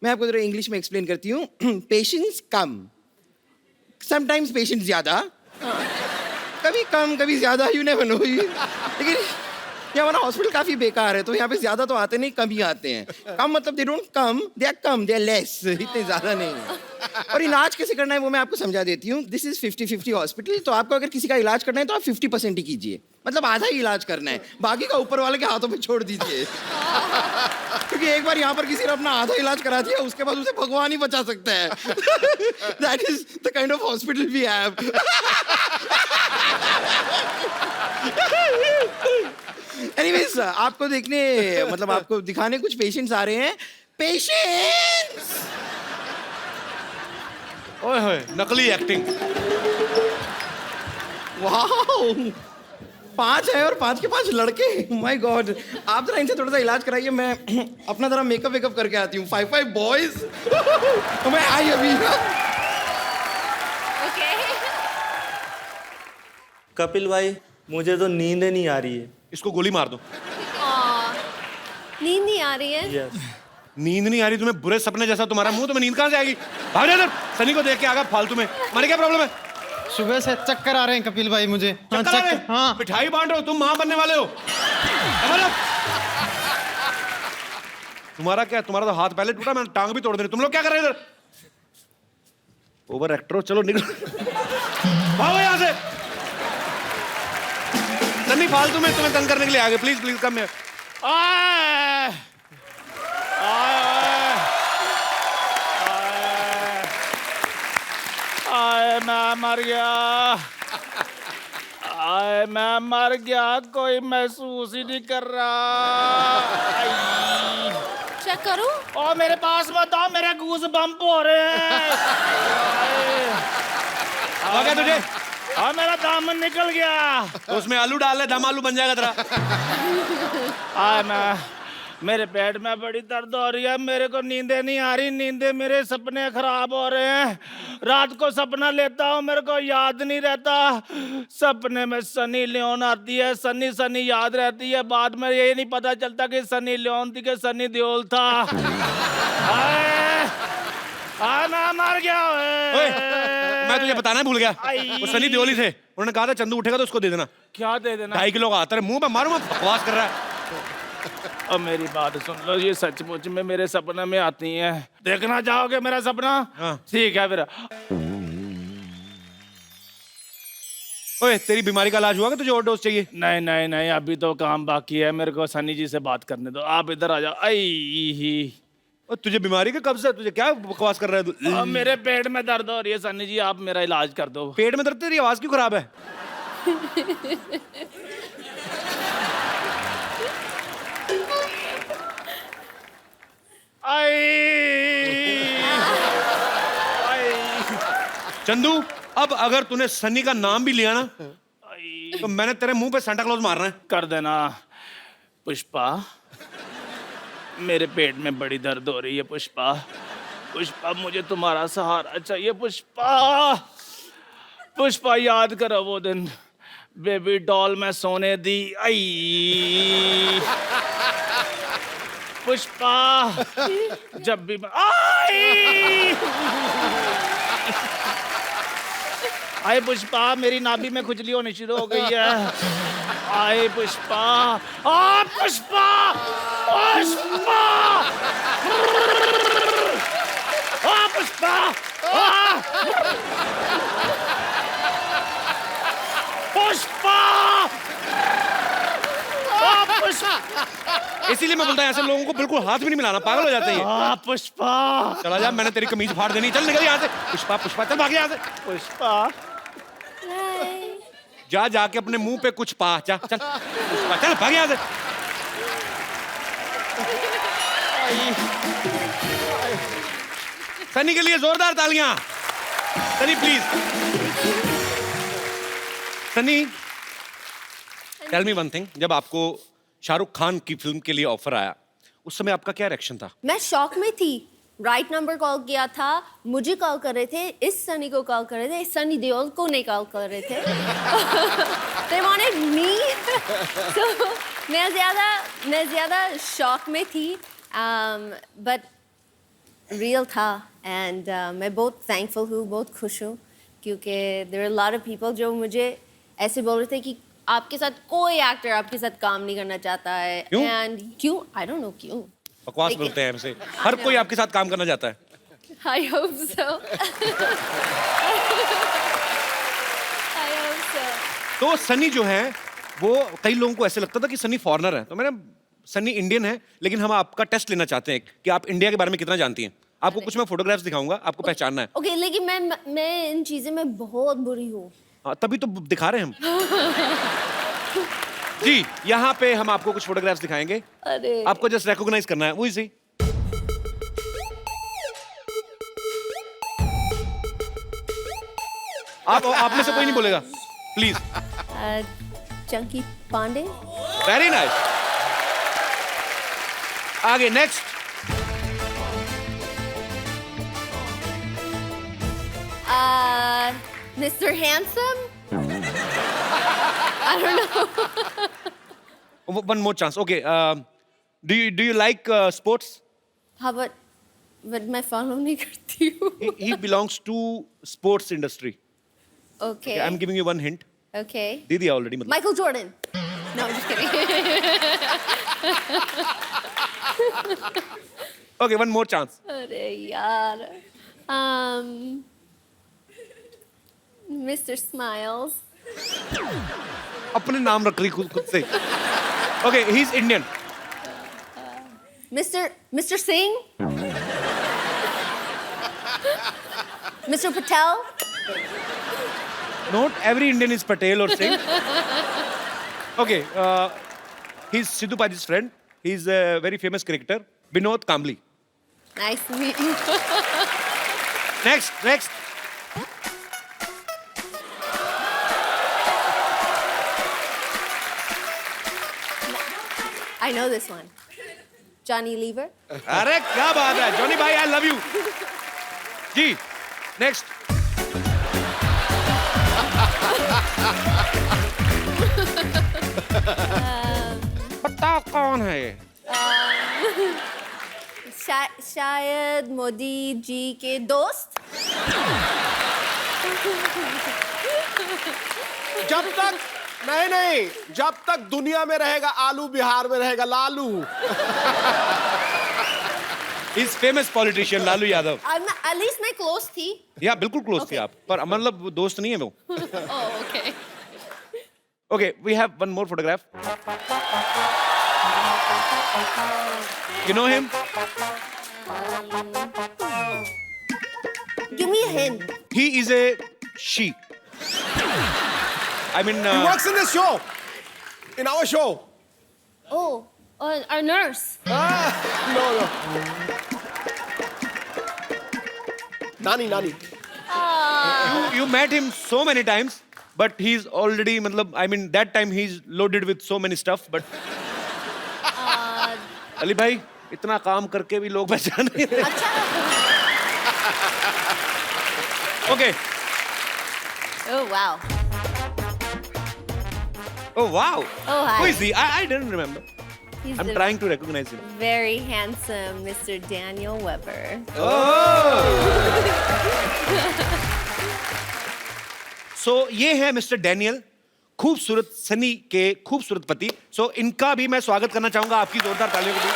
मैं आपको जरा इंग्लिश में एक्सप्लेन करती हूँ। पेशेंट्स कम, समटाइम्स पेशेंट्स ज़्यादा, कभी कम कभी ज़्यादा, यू नेवर नो। लेकिन ये हमारा हॉस्पिटल काफ़ी बेकार है, तो यहाँ पे ज़्यादा तो आते नहीं, कम ही आते हैं। कम मतलब they don't come, they are less, इतने ज़्यादा नहीं है। और इलाज कैसे करना है वो मैं आपको समझा देती हूँ। दिस इज 50-50 हॉस्पिटल, तो आपको अगर किसी का इलाज करना है तो आप 50% ही कीजिए, मतलब आधा ही इलाज करना है, बाकी का ऊपर वाले के हाथों में छोड़ दीजिए। क्योंकि एक बार यहाँ पर किसी ने अपना आधा इलाज करा दिया, उसके बाद उसे भगवान ही बचा सकता है। That is the kind of hospital we have. Anyways, आपको देखने मतलब आपको दिखाने कुछ पेशेंट्स आ रहे हैं। पेशेंट्स, ओए होए, नकली एक्टिंग। वाओ, 5 है और 5 के 5 लड़के। माय गॉड, आप जरा इनसे थोड़ा सा इलाज कराइए, मैं अपना जरा मेकअप वेकअप करके आती हूँ। 5 बॉयज। तो मैं आई अभी। Okay. कपिल भाई, मुझे तो नींद नहीं आ रही है। इसको गोली मार दो। नींद नहीं आ रही है? यस। नींद नहीं आ रही तुम्हें? बुरे सपने जैसा तुम्हारा मुंह, तुम्हें नींद कहाँ से आएगी? भाग जा इधर। सनी को देख के आगा फालतू में। मारे क्या प्रॉब्लम है? सुबह से चक्कर आ रहे हैं कपिल भाई मुझे। हाँ, चक्कर आ रहे हैं? हाँ। मिठाई बांट रहे हो तुम, माँ बनने वाले हो। तुम्हारा क्या, तुम्हारा तो हाथ पहले टूटा, मैंने टांग भी तोड़ दी। तुम लोग क्या कर रहे हो इधर? ओवर एक्टर हो, चलो निकलो। भागो यहाँ से। सनी फालतू में तुम्हें तंग करने के लिए आगे। Please please come here. मैं मर गया। मैं मर गया, कोई महसूस ही नहीं कर रहा। चेक करूं? और मेरे पास मत आओ, मेरे गूज बम्प हो रहे हैं। आ गया तुझे? हाँ, मेरा दामन निकल गया। तो उसमें आलू डाल ले, दम आलू बन जाएगा तेरा। मेरे पेट में बड़ी दर्द हो रही है, मेरे को नींदें नहीं आ रही, नींदें, मेरे सपने खराब हो रहे हैं। रात को सपना लेता हूँ, मेरे को याद नहीं रहता। सपने में सनी लियोन आती है, सनी सनी याद रहती है, बाद में ये नहीं पता चलता कि सनी लियोन थी कि सनी देओल था। मैं मर गया। मैं तुझे बताना भूल गया, वो सनी देओल थे। उन्होंने कहा था चंदू उठेगा तो उसको दे देना। क्या दे देना? 2.5 किलो का आता है। मुंह पे मारूंगा, बकवास कर रहा है। अब मेरी बात सुन लो, ये सचमुच में मेरे सपने में आती हैं। देखना चाहोगे मेरा सपना? हाँ। ठीक है फिर। ओए, तेरी बीमारी का इलाज हुआ कि तुझे और डोज चाहिए? नहीं नहीं नहीं, अभी तो काम बाकी है, मेरे को सनी जी से बात करने दो। आप इधर आ जाओ। और तुझे बीमारी का कब से? तुझे क्या बकवास कर रहा है तू? अब मेरे पेट में दर्द हो रही है सनी जी, आप मेरा इलाज कर दो। पेट में दर्द? तेरी आवाज क्यों खराब है? चंदू, अब अगर तूने सनी का नाम भी लिया ना, तो मैंने तेरे मुंह पे सांता क्लॉज मारना है। कर देना। पुष्पा, मेरे पेट में बड़ी दर्द हो रही है। पुष्पा, पुष्पा, मुझे तुम्हारा सहारा चाहिए। पुष्पा, पुष्पा, याद करो वो दिन बेबी डॉल में सोने दी। आई पुष्पा, जब भी आए पुष्पा, मेरी नाभि में खुजली होनी शुरू हो गई है। आए पुष्पा, आ पुष्पा, पुष्पा, आ पुष्पा, पुष्पा, इसीलिए मैं बोलता हूँ ऐसे लोगों को बिल्कुल हाथ भी नहीं मिलाना, पागल हो जाते हैं। पुष्पा, चला जा, मैंने तेरी कमीज फाड़ देनी। चल निकल यहाँ से। पुष्पा, पुष्पा, चल भाग यहाँ से। पुष्पा, जा जाके अपने मुंह पे कुछ पा। जा चल पुष्पा, चल भाग यहाँ से। सनी के लिए जोरदार तालियां। Sunny please. Sunny, tell me one thing, जब आपको शाहरुख खान की फिल्म के लिए ऑफर आया, उस समय आपका क्या रिएक्शन था? मैं शॉक में थी। राइट नंबर कॉल किया था, मुझे कॉल कर रहे थे, इस सनी को कॉल कर रहे थे, सनी देओल को नहीं कॉल कर रहे थे। They wanted me. So मैं ज़्यादा शॉक में थी, but रियल था, and मैं बहुत थैंकफुल हूँ, बहुत खुश हूँ, क्योंकि there are a lot of people जो मुझे ऐसे बोल रहे थे कि आपके साथ कोई एक्टर आपके साथ काम नहीं करना चाहता है। क्यों? And क्यों? I don't know क्यों। बकवास लेकिन- बोलते हैं हमसे, हर कोई आपके साथ काम करना चाहता है। I hope so. I hope so. तो सनी जो है वो कई लोगों को ऐसे लगता था कि सनी फॉरेनर है, तो मैंने सनी इंडियन है, लेकिन हम आपका टेस्ट लेना चाहते हैं कि आप इंडिया के बारे में कितना जानती हैं। आपको कुछ मैं फोटोग्राफ्स दिखाऊंगा, आपको पहचानना है। Okay, लेकिन मैं इन चीज़ों में बहुत बुरी हूँ। हाँ, तभी तो दिखा रहे हैं हम। जी, यहाँ पे हम आपको कुछ फोटोग्राफ्स दिखाएंगे, अरे आपको जस्ट रिकॉग्नाइज करना है, वही सी। आप में से कोई नहीं बोलेगा, please. Chunky Pandey. Very nice. आगे next. Mr. Handsome? I don't know. One more chance. Okay. Do you like sports? How about but मैं follow नहीं करती हूँ। He belongs to sports industry. Okay. I'm giving you one hint. Okay. दे दिया already मतलब। Michael Jordan. No, I'm just kidding. Okay, one more chance. अरे यार. Mr. Smiles. अपने नाम रख रही खुद से। Okay, he's Indian. Mr. Singh. Mr. Patel. Not every Indian is Patel or Singh. Okay, he's Sidhu Paji's friend. He's a very famous cricketer, Binod Kambli. Nice to meet you. Next. I know this one. Johnny Lever. अरे क्या बात है, Johnny भाई, I love you. Ji, next. पता कौन है ये? शायद मोदी जी के दोस्त। जब तक नहीं, जब तक दुनिया में रहेगा आलू, बिहार में रहेगा Lalu. He's famous politician Lalu Yadav. At least मैं close थी। या बिल्कुल क्लोज थे Okay. आप, पर मतलब वो दोस्त नहीं है वो। Oh, okay. Okay, we have one more photograph. You know him? Give me a hint. He is a she. I mean, He works in this show, in our show. Oh, our nurse. No. Nani. you met him so many times, but he's already, मतलब, I mean, that time he's loaded with so many stuff, but Ali भाई इतना काम करके भी लोग पहचान नहीं रहे। Okay. Oh, wow. Oh wow. Oh, hi. Who is he? I didn't remember. He's I'm the trying to recognize him. very handsome Mr. Daniel Weber. So ये है मिस्टर डैनियल, खूबसूरत सनी के खूबसूरत पति। So इनका भी मैं स्वागत करना चाहूंगा आपकी जोरदार तालियों के बीच।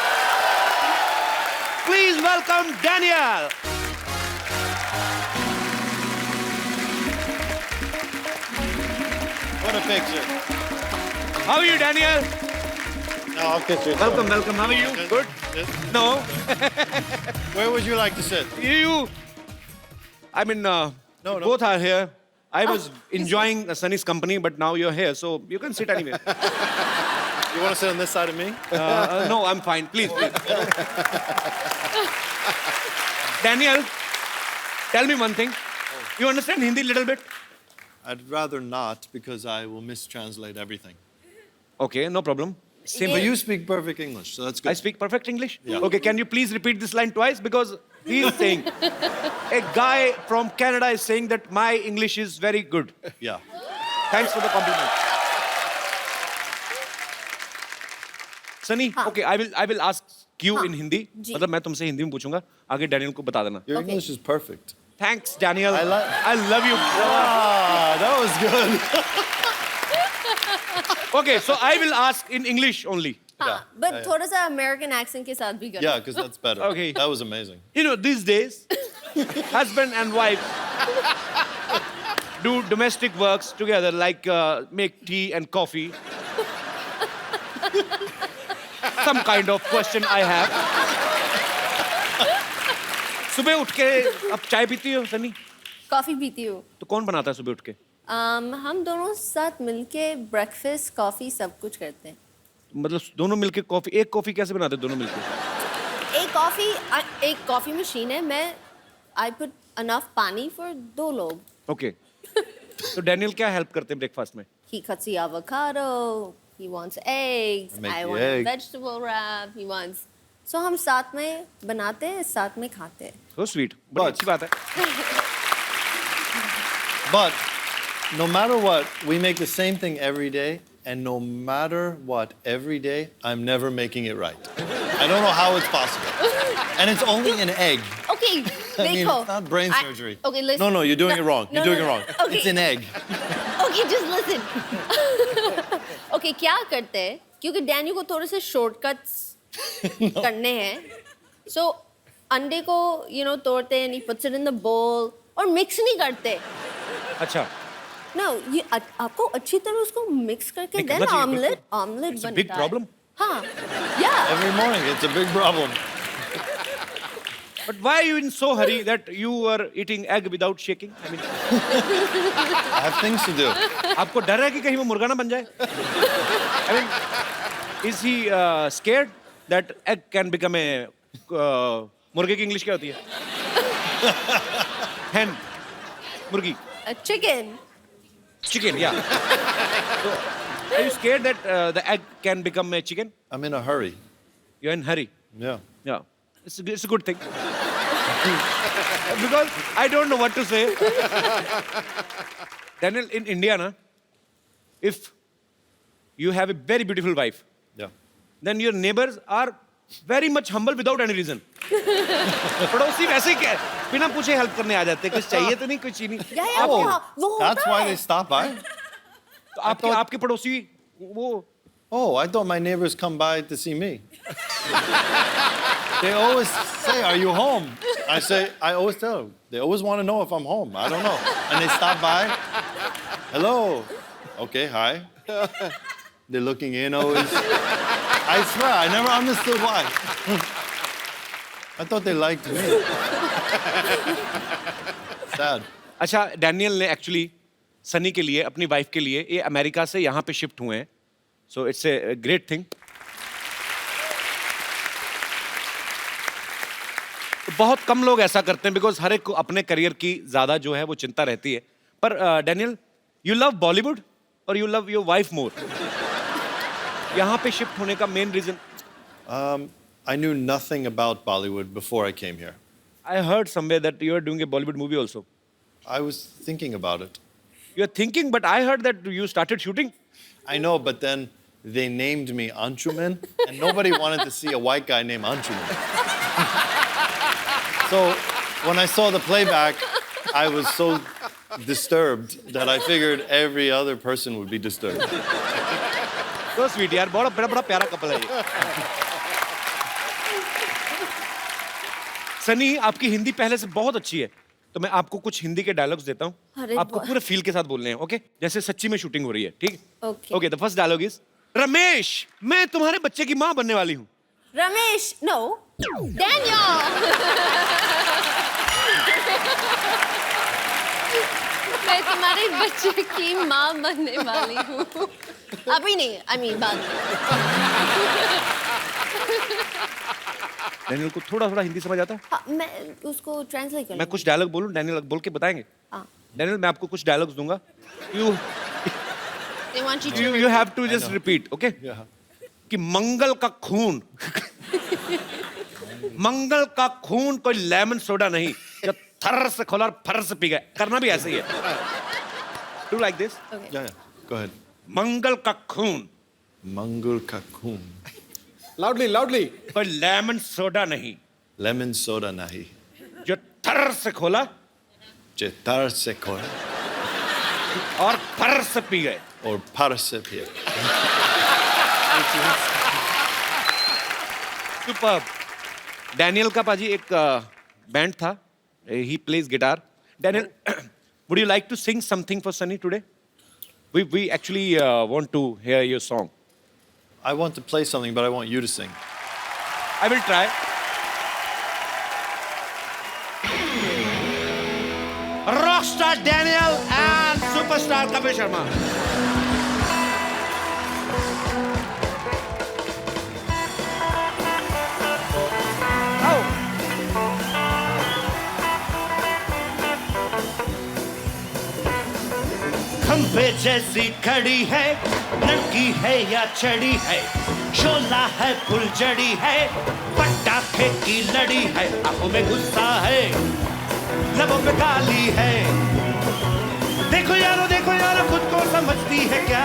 Please welcome Daniel. What a picture. How are you, Daniel? No, I'll get you. Welcome. How are you? Good. No. Where would you like to sit? You. I mean, both are here. I was enjoying Sunny's company, but now you're here, so you can sit anywhere. You want to sit on this side of me? No, I'm fine. Please. Daniel, tell me one thing. You understand Hindi a little bit? I'd rather not because I will mistranslate everything. Okay, no problem. Same. But you speak perfect English, so that's good. I speak perfect English. Yeah. Okay, can you please repeat this line twice because he is saying a guy from Canada is saying that my English is very good. Yeah. Thanks for the compliment. Sunny, okay, I will ask you in Hindi. जी. मतलब मैं तुमसे हिंदी में पूछूंगा, आगे Daniel को बता देना. Your English is perfect. Thanks, Daniel. I love you. Ah, that was good. Okay, so I will ask in English only. हाँ, but थोड़ा सा American accent के साथ भी करो. Yeah, because that's better. Okay. That was amazing. You know, these days, husband and wife do domestic works together, like make tea and coffee. Some kind of question I have. सुबह उठ के अब चाय पीती हो सनी? कॉफी पीती हूँ. तो कौन बनाता है सुबह उठ के? हम दोनों साथ मिलके ब्रेकफास्ट कॉफी सब कुछ करते हैं. मतलब दोनों मिलके कॉफी, एक कॉफी कैसे बनाते हैं दोनों मिलके? एक कॉफी मशीन है. मैं आई पुट अनफ पानी फॉर 2 लोग. ओके. तो डैनियल क्या हेल्प करते हैं ब्रेकफास्ट में? He cuts the avocado. He wants eggs. I make I the want a egg. vegetable wrap. He wants. So हम साथ में बनाते हैं, साथ में खाते हैं. So sweet. बड़ी But- अच्छी बात है. But no matter what, we make the same thing every day, and no matter what, every day, I'm never making it right. I don't know how it's possible. And it's only an egg. Okay, I mean, देखो. it's not brain surgery. Okay, listen. No, you're doing it wrong. No, You're doing no, it no. wrong. Okay. It's an egg. Okay, just listen. Okay, क्या करते हैं? क्योंकि Danny को थोड़े से shortcuts करने हैं. So अंडे को तोड़ते हैं, he puts it in the bowl और मिक्स नहीं करते. अच्छा. No, ये आपको अच्छी तरह उसको मिक्स करके नहीं, देन करना चाहिए, ऑमलेट बिल्कुल. ऑमलेट It's a बनता big है. problem. हाँ, yeah. Every morning, it's a big problem. But why are you in so hurry that you were eating egg without shaking? I mean, I have things to do. आपको डर है कि कहीं वो मुर्गा ना बन जाए? I mean, is he scared that egg can become a मुर्गे की इंग्लिश क्या होती है? Hen, मुर्गी. A chicken. Chicken, yeah. So, are you scared that the egg can become a chicken? I'm in a hurry. You're in hurry. Yeah. Yeah, it's a good thing. Because I don't know what to say. Daniel, in India, na, if you have a very beautiful wife, Yeah. then your neighbors are very much humble without any reason. पड़ोसी वैसे ही क्या बिना पूछे help करने आ जाते हैं, कुछ चाहिए तो नहीं, कुछ ही नहीं. या या Oh, वो होता that's why है. they stop by? तो आपके पड़ोसी वो Oh, I thought my neighbors come by to see me. They always say, "Are you home?" I always tell them. They always want to know if I'm home. I don't know. And they stop by. Hello. Okay, hi. They're looking in always. I swear, I never understood why. I thought they liked me. Sad. अच्छा, Daniel ने actually Sunny के लिए, अपनी wife के लिए, ये America से यहाँ पे शिफ्ट हुए हैं. So it's a great thing. बहुत कम लोग ऐसा करते हैं बिकॉज हर एक को अपने करियर की ज्यादा जो है वो चिंता रहती है. पर डैनियल, यू लव बॉलीवुड और you love your wife more. यहाँ पे शिफ्ट होने का main reason? I knew nothing about Bollywood before I came here. I heard somewhere that you are doing a Bollywood movie also. I was thinking about it. You are thinking, but I heard that you started shooting. I know, but then they named me Anshuman, and nobody wanted to see a white guy named Anshuman. So when I saw the playback, I was so disturbed that I figured every other person would be disturbed. तो sweet यार, बड़ा बड़ा बड़ा प्यारा couple है ये. सनी, आपकी हिंदी पहले से बहुत अच्छी है, तो मैं आपको कुछ हिंदी के डायलॉग्स देता हूँ. अरे आपको पूरे फील के साथ बोलने हैं, ओके? जैसे सच्ची में शूटिंग हो रही है, ठीक? Okay. Okay, the first dialogue is, Ramesh, मैं तुम्हारे बच्चे की माँ बनने वाली हूँ. रमेश, no. Daniel. मैं तुम्हारे बच्चे की माँ बनने वाली हूँ. अभी नहीं, I mean बाद में. डैनियल को थोड़ा थोड़ा हिंदी समझ आता है? हाँ, मैं उसको ट्रांसलेट कर मैं कुछ डायलॉग बोलूँ, डैनियल बोल के बताएंगे? हाँ. डैनियल मैं आपको कुछ डायलॉग्स दूंगा. You They want you to. you have to just repeat, okay? Yeah. कि मंगल का खून मंगल का खून कोई लेमन सोडा नहीं जो थर से खोला और फर से पी गए. करना भी ऐसे ही है. Do like this? Okay. Yeah, go ahead. मंगल का खून Mangul Kakun. Loudly loudly. कोई लेमन सोडा नहीं Lemon soda nahi. जो थर से खोला Chetar se koi. और फर से पी गए. Or parse pia. Super. Daniel का पाजी एक बैंड था. He plays guitar. Daniel, would you like to sing something for Sunny today? We actually want to hear your song. I want to play something, but I want you to sing. I will try. Rockstar Daniel and superstar Kapil Sharma. खंबे जैसी खड़ी है, लड़की है या चढ़ी है, शोला है फुलझड़ी है, पटाखे की लड़ी है, आंखों में गुस्सा है, लबों पे गाली है. देखो यारो खुद को समझती है क्या?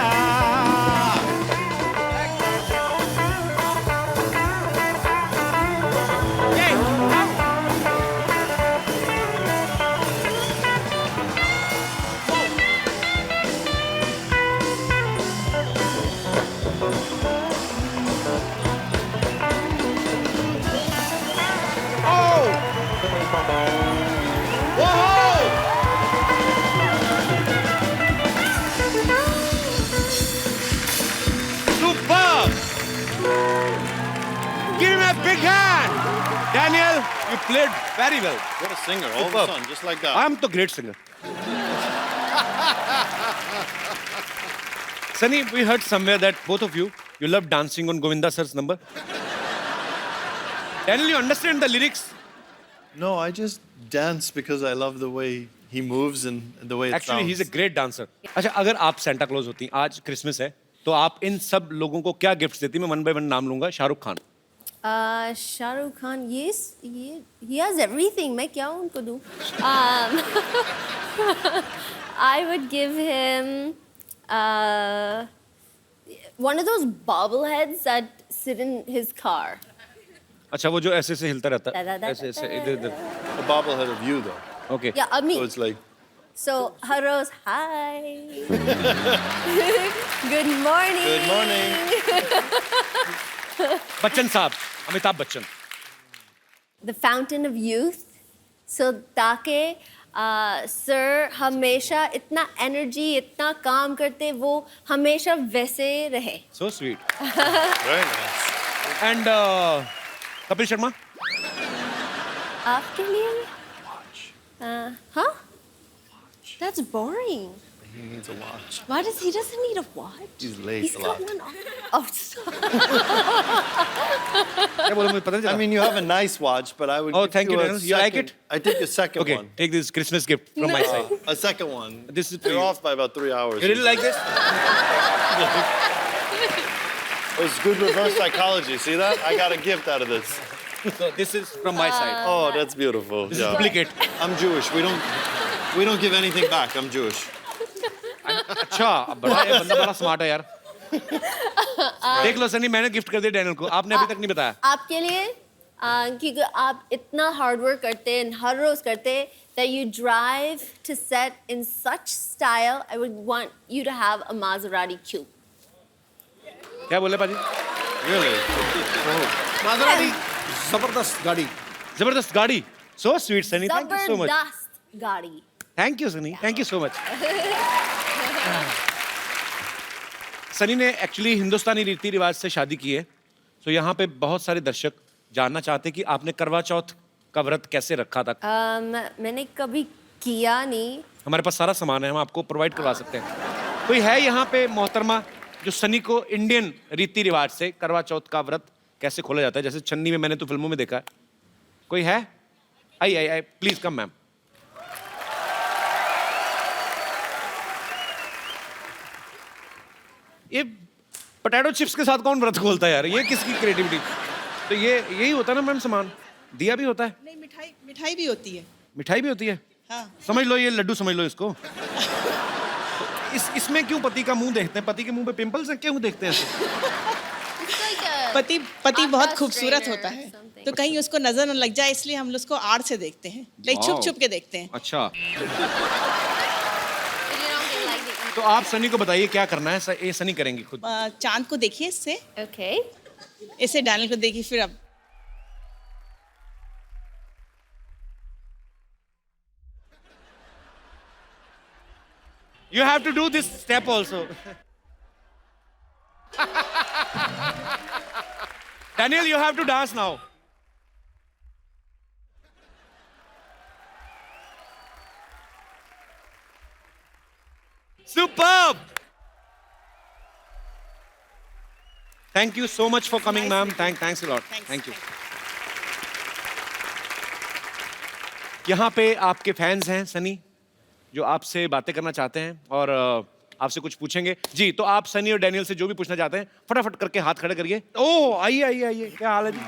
Give him a big hand! Daniel, you played very well. What a singer, all of a sudden, just like that. I'm the great singer. Sunny, we heard somewhere that both of you love dancing on Govinda sir's number. Daniel, you understand the lyrics? No, I just dance because I love the way he moves and the way it Actually, sounds. he's a great dancer. अच्छा, अगर आप Santa Claus होती, आज Christmas है, तो आप इन सब लोगों को क्या गिफ्ट्स देती? मैं वन बाय वन नाम लूंगा. Shahrukh Khan. Shah Rukh Khan, yes, he has everything. मैं क्या उनको दूँ? I would give him one of those bobbleheads that sit in his car. अच्छा, वो जो ऐसे हिलता रहता है, ऐसे इधर इधर. A bobblehead of you, though. Okay. Yeah, of me. So it's like, So, Haros, hi. Good morning. good morning. Bachchan साहब, Amitabh Bachchan. The fountain of youth. So, ताकि सर हमेशा इतना एनर्जी, इतना काम करते, वो हमेशा वैसे रहे. So sweet. Very nice. And Kapil Sharma. आपके लिए? Huh? That's boring. He needs a watch. Why he doesn't need a watch? He's late He's a got lot. one on. Oh, stop. क्या बोला मुझे पता नहीं I चला. mean, you have a nice watch, but I would. Oh, give thank you, a Daniel. You like second- it? I take a second Okay, one. take this Christmas gift from my side. A second one. This is for You're you. off by about 3 hours. You really like this? It's good reverse psychology. See that? I got a gift out of this. So this is from my side. Oh, that's beautiful. This is Yeah. duplicate. I'm Jewish. We don't give anything back. I'm Jewish. अच्छा, बड़ा ये बंदा बड़ा smart है यार. देख लो सनी, मैंने gift कर दिया डैनियल को. आपने अभी तक नहीं बताया. आपके लिए क्योंकि आप इतना हार्ड वर्क करते हैं, हर रोज करते हैं, that you drive to set in such style, I would want you to have a Maserati coupe. क्या बोले पाजी? Really? माजराती जबरदस्त गाड़ी. जबरदस्त गाड़ी. So sweet, Sunny. Thank you so much. Zabardast गाड़ी. Thank you, Sunny. Thank you so much. Sunny ने actually हिंदुस्तानी रीति रिवाज से शादी की है. तो यहाँ पे बहुत सारे दर्शक जानना चाहते हैं कि आपने करवा चौथ का व्रत कैसे रखा था. मैंने कभी किया नहीं. हमारे पास सारा सामान है, हम आपको प्रोवाइड करवा सकते हैं. कोई है यहाँ पे मोहतरमा जो सनी को इंडियन रीति रिवाज से करवा चौथ का व्रत कैसे खोला जाता है, जैसे चन्नी में मैंने तो फिल्मों में देखा है. कोई है? आई प्लीज कम मैम. ये पोटैटो चिप्स के साथ कौन व्रत खोलता है यार? ये किसकी क्रिएटिविटी? तो ये यही होता है ना मैम सामान? दिया भी होता है? नहीं, मिठाई भी होती है। मिठाई भी होती है? हाँ। समझ लो ये लड्डू समझ लो इसको। इसमें क्यों पति का मुंह देखते हैं? पति के मुंह पे पिंपल्स हैं, क्यों देखते हैं ऐसे? पति बहुत खूबसूरत होता है, तो कहीं उसको नजर न लग जाए, इसलिए हम उसको आड़ से देखते हैं, लाइक छुप छुप के देखते हैं। अच्छा। तो आप सनी को बताइए क्या करना है। ये सनी करेंगी खुद। चांद को देखिए इससे, ओके इसे डैनियल को देखिए, फिर अब You have to do this step also. Daniel, you have to dance now. Superb! Thank you so much for coming, ma'am. Thanks a lot. Thank you. यहाँ पे आपके फैंस हैं सनी, जो आपसे बातें करना चाहते हैं और आपसे कुछ पूछेंगे। जी, तो आप सनी और डैनियल से जो भी पूछना चाहते हैं फटाफट करके हाथ खड़े करिए। ओह, आइए आइए आइए, क्या हाल है जी?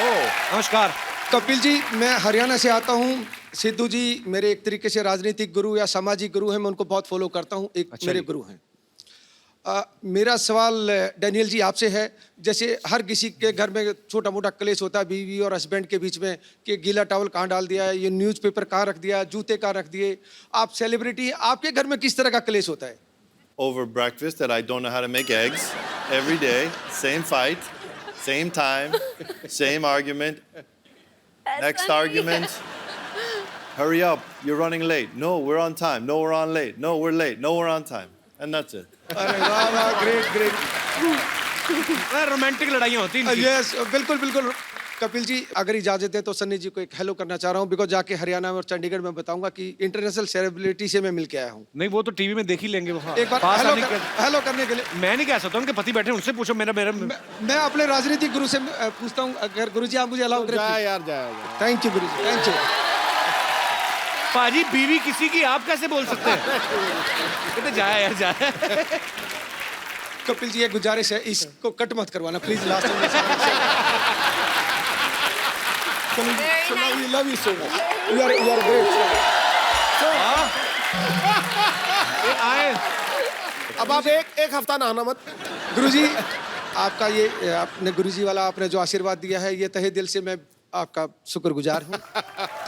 ओह, नमस्कार। कपिल जी, मैं हरियाणा से आता हूँ। सिद्धू जी मेरे एक तरीके से राजनीतिक गुरु या सामाजिक गुरु हैं, मैं उनको बहुत फॉलो करता हूँ, एक अच्छा मेरे गुरु हैं। मेरा सवाल डैनियल जी आपसे है, जैसे हर किसी के घर में छोटा मोटा क्लेश होता है बीवी और हस्बैंड के बीच में कि गीला टॉवल कहाँ डाल दिया है, ये न्यूज़पेपर कहाँ रख दिया, जूते कहाँ रख दिए। आप सेलिब्रिटी, आपके घर में किस तरह का क्लेश होता है? Over breakfast that I don't know how to make eggs every day, same fight, same time, same argument. Next argument. Hurry up, you're running late. No, we're on time. No, we're on late. No, we're late. No, we're on time. And that's it. अरे वाह वाह, great great. Romantic लड़ाइयाँ होती हैं। Yes, बिल्कुल बिल्कुल। कपिल जी अगर इजाजत है तो सन्नी जी को एक हेलो करना चाह रहा हूँ, बिकॉज जाके हरियाणा और चंडीगढ़ में बताऊंगा कि इंटरनेशनल सेलिब्रिटी से मैं मिल के आया हूँ। नहीं, वो तो टीवी में देख ही लेंगे वो। एक बार हेलो करने के लिए मैं नहीं कह सकता, उनके पति बैठे उनसे पूछो। मैं अपने राजनीतिक गुरु से पूछता हूँ, अगर गुरु जी आप मुझे अलाउ करें। जाए। Thank you Guru ji, thank you. पाजी, बीवी किसी की आप कैसे बोल सकते हैं? तो जाए यार, जाए। कपिल जी एक गुजारिश है, इसको कट मत करवाना प्लीज। लास्ट में love you so much, you are great. आए अब आप एक हफ्ता नहाना मत। गुरुजी आपका ये आपने गुरुजी वाला आपने जो आशीर्वाद दिया है, ये तहे दिल से मैं आपका शुक्रगुजार हूँ।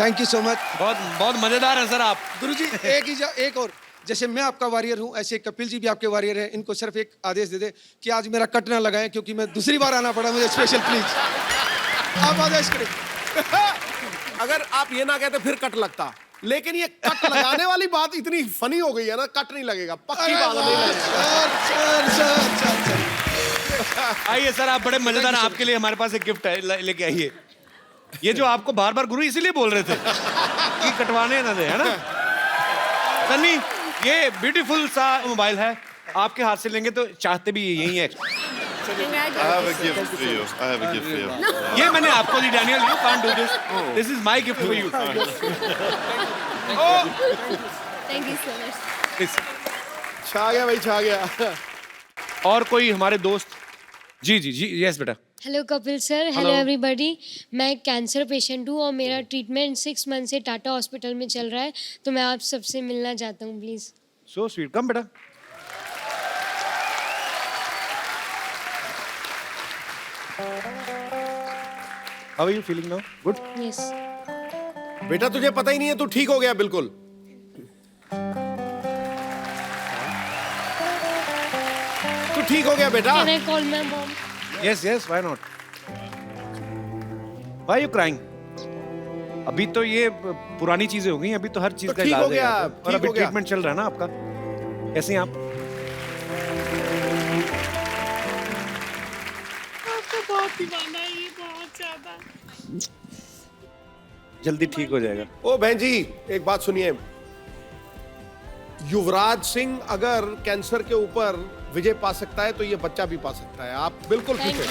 Thank you so much. बहुत बहुत मजेदार है सर आप। गुरुजी एक और, जैसे मैं आपका वॉरियर हूँ ऐसे कपिल जी भी आपके वॉरियर हैं। इनको सिर्फ एक आदेश दे दे कि आज मेरा कट ना लगाएं, क्योंकि मैं दूसरी बार आना पड़ा मुझे स्पेशल। प्लीज आप आदेश करें। अगर आप ये ना कहते फिर कट लगता, लेकिन ये कट लगाने वाली बात इतनी फनी हो गई है ना, कट नहीं लगेगा, पक्की बात नहीं लगेगा। आइए सर, आप बड़े मजेदार हैं। आपके लिए हमारे पास एक गिफ्ट है, लेके आइए। ये जो आपको बार बार गुरु इसीलिए बोल रहे थे कि कटवाने ना दे, है ना सन्नी? ये ब्यूटीफुल सा मोबाइल है, आपके हाथ से लेंगे तो चाहते भी यही है। I have a gift for you. I have a gift for you. ये मैंने आपको दी Daniel, you can't do this. This is my gift for you. Thank you so much. छा गया भाई, छा गया। और कोई हमारे दोस्त? जी जी जी, यस बेटा। Hello Kapil sir, hello everybody. मैं एक कैंसर पेशेंट हूँ और मेरा ट्रीटमेंट 6 मंथ से टाटा हॉस्पिटल में चल रहा है, तो मैं आप सबसे मिलना चाहता हूँ प्लीज़। सो स्वीट, कम बेटा। How are you feeling now? Good? Yes. बेटा तुझे पता ही नहीं है, तू ठीक हो गया बिल्कुल। तू ठीक हो गया बेटा। Can I call my mom? Yes, yes, why not? Why are you crying? अभी तो ये पुरानी चीजें हो गई, अभी तो हर चीज का इलाज है और अभी ट्रीटमेंट चल रहा है ना आपका। कैसे हैं आप? बहुत दीवाना है ये, बहुत ज्यादा। जल्दी ठीक हो जाएगा। ओ बहन जी, एक बात सुनिए। युवराज सिंह अगर कैंसर के ऊपर विजय पा सकता है तो ये बच्चा भी पा सकता है। आप बिल्कुल ठीक है।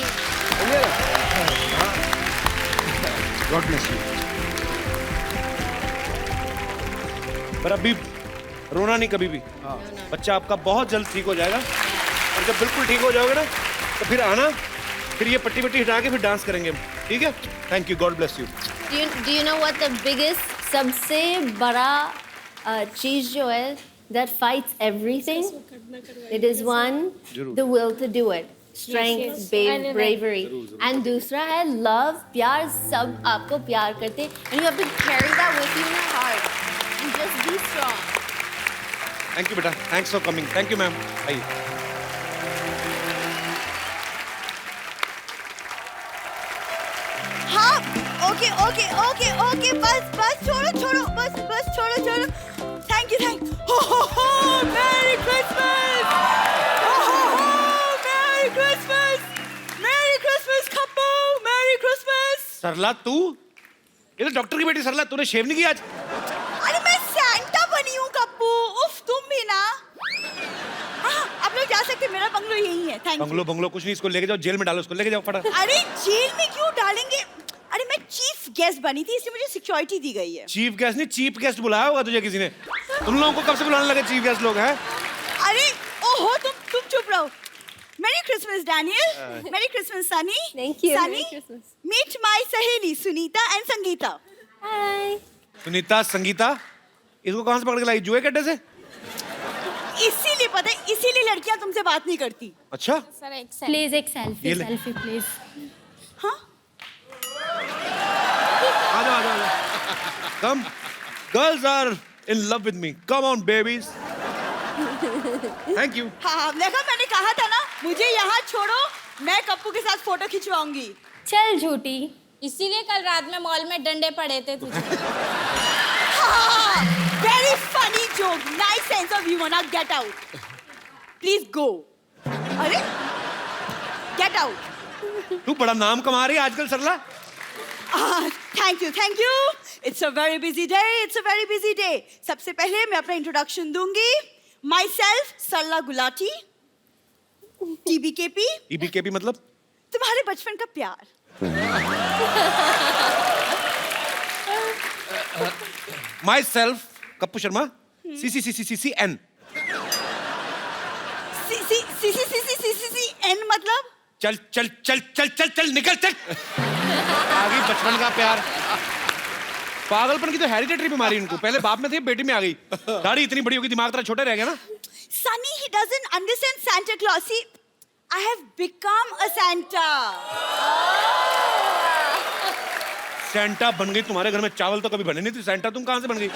God bless you. पर अभी रोना नहीं कभी भी। बच्चा आपका बहुत जल्द ठीक हो जाएगा, और जब बिल्कुल ठीक हो जाओगे ना तो फिर आना, फिर ये पट्टी पट्टी हटा के फिर डांस करेंगे हम, ठीक है? Thank you, God bless you. Do you know what the biggest, सबसे बड़ा चीज जो है that fights everything? It is one, the will to do it, strength, bravery, and दूसरा है love, प्यार। सब आपको प्यार करते हैं, and you have to carry that with you in your heart and just be strong. Thank you बेटा, thanks for coming. Thank you ma'am. आइए। हाँ, ओके ओके ओके ओके, बस छोड़ो, बस छोड़ो। Thank you, merry Christmas, merry Christmas Kappu, merry Christmas. Sarla तू, ये तो डॉक्टर की बेटी सरला, तूने शेव नहीं किया आज? अरे मैं सैंटा बनी हूँ कप्पू, उफ तुम भी ना। हाँ, आप लोग जा सकते हैं, मेरा बंगलो यही है। Thank you. बंगलो कुछ नहीं, इसको लेके जाओ जेल में डालो, इसको लेके जाओ फटाफट। अरे जेल में क्यों डालेंगे? अरे मैं चीफ गेस्ट बनी थी, इसलिए मुझे सिक्योरिटी दी गई है। चीफ गेस्ट नहीं, चीफ गेस्ट बुलाया होगा तुझे किसी ने। तुम लोगों को कब से बुलाने लगे चीफ गेस्ट लोग हैं? अरे ओहो, तुम चुप रहो। Merry Christmas Daniel, merry Christmas Sunny. Thank you. Sunny, Merry Christmas. Meet my सहेली सुनीता एंड संगीता। Hi. सुनीता, संगीता, इसको कहाँ से पकड़ के लाई? जुए के अड्डे से? इसीलिए पता है, इसीलिए लड़कियां तुमसे बात नहीं करती। अच्छा, Please एक ये ले। selfie please. हाँ, आ जाओ। Come, girls are in love with me. Come on, babies. Thank you. हाँ, देखा मैंने कहा था ना, मुझे यहाँ छोड़ो, मैं कप्पू के साथ फोटो खिंचवाऊंगी। चल झूठी। इसीलिए कल रात में मॉल में डंडे पड़े थे तुझे। Very funny joke, nice sense of humor. Now get out. Please go. अरे, get out. तू बड़ा नाम कमा रही है आजकल सरला। Thank you. It's a very busy day. सबसे पहले मैं अपना इंट्रोडक्शन दूंगी। Myself, सरला गुलाटी, TBKP। TBKP मतलब? तुम्हारे बचपन का प्यार। Myself, Kappu Sharma, CCCCCN। CCCCCN मतलब? चल निकल चल। आ गई बचपन का प्यार। पागलपन की तो हेरिडिटरी बीमारी इनको, पहले बाप में थी, बेटी में आ गई। दाढ़ी इतनी बड़ी होगी, दिमाग तेरा छोटा रह गया ना। Sunny, he doesn't understand Santa Claus. See, I have become a Santa. Santa बन गई? तुम्हारे घर में चावल तो कभी बने नहीं थे, सेंटा तुम कहां से बन गई?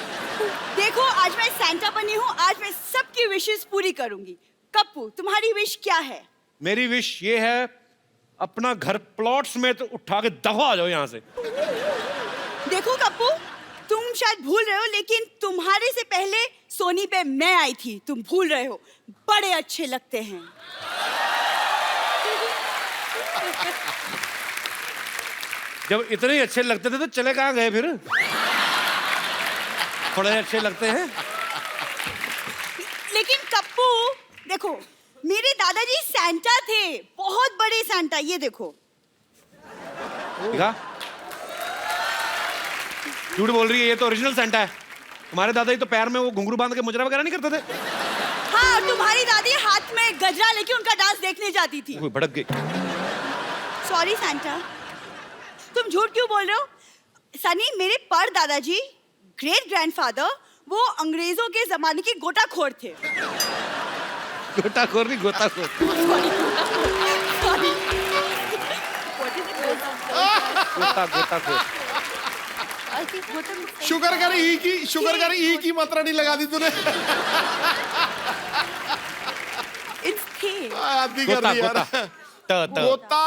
देखो, आज मैं Santa बनी हूँ, आज मैं सबकी विशेस पूरी करूंगी। कप्पू, तुम्हारी विश क्या है? मेरी विश ये है, अपना घर प्लॉट्स में तो उठा के दफा आ जाओ यहाँ से। देखो कप्पू, तुम शायद भूल रहे हो, लेकिन तुम्हारे से पहले सोनी पे मैं आई थी, तुम भूल रहे हो। बड़े अच्छे लगते हैं। जब इतने ही अच्छे लगते थे तो चले कहाँ गए फिर? थोड़े अच्छे लगते हैं। लेकिन कप्पू देखो, मेरे दादाजी सैंटा थे, बहुत बड़े सैंटा। ये देखो। देखा? झूठ बोल रही है, ये तो ओरिजिनल सैंटा है। तुम्हारे दादाजी तो पैर में वो घुंघरू बांध के मुजरा वगैरह नहीं करते थे? हाँ, तुम्हारी दादी हाथ में गजरा लेके उनका डांस देखने जाती थी। वो भड़क गई। सॉरी सैंटा, तुम झूठ क्यों बोल रहे हो? सनी, मेरे पर दादाजी, ग्रेट ग्रैंडफादर, वो अंग्रेजों के जमाने के गोताखोर थे। गोताखोर नहीं, गोताखोर। गोताखोर। शुगर कर ई की मात्रा नहीं लगा दी तूने। आदि कर दी यार। गोता।